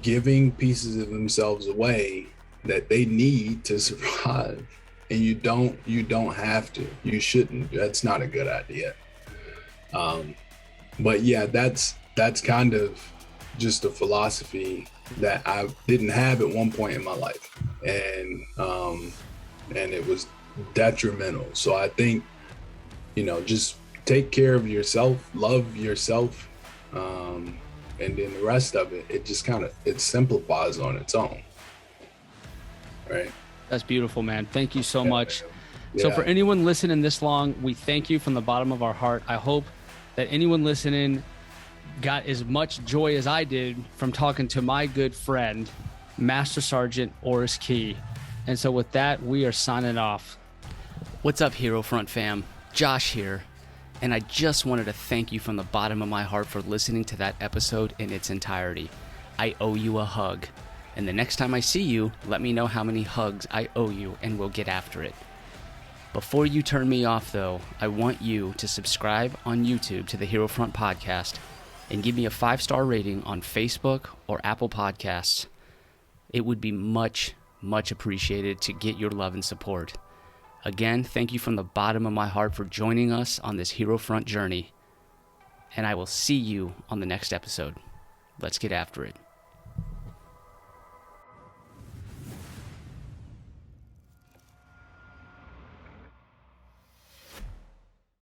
giving pieces of themselves away that they need to survive. And you don't have to. You shouldn't. That's not a good idea. But yeah, that's kind of just a philosophy that I didn't have at one point in my life. And it was detrimental. So I think, you know, just take care of yourself, love yourself, and then the rest of it, it simplifies on its own. Right.
That's beautiful, man. Thank you so much.
Yeah.
So for anyone listening this long, we thank you from the bottom of our heart. I hope that anyone listening got as much joy as I did from talking to my good friend, MSgt Oris Key. And so with that, we are signing off. What's up, Hero Front fam? Josh here. And I just wanted to thank you from the bottom of my heart for listening to that episode in its entirety. I owe you a hug. And the next time I see you, let me know how many hugs I owe you and we'll get after it. Before you turn me off, though, I want you to subscribe on YouTube to the Hero Front Podcast and give me a 5-star rating on Facebook or Apple Podcasts. It would be much, much appreciated to get your love and support. Again, thank you from the bottom of my heart for joining us on this Hero Front journey. And I will see you on the next episode. Let's get after it.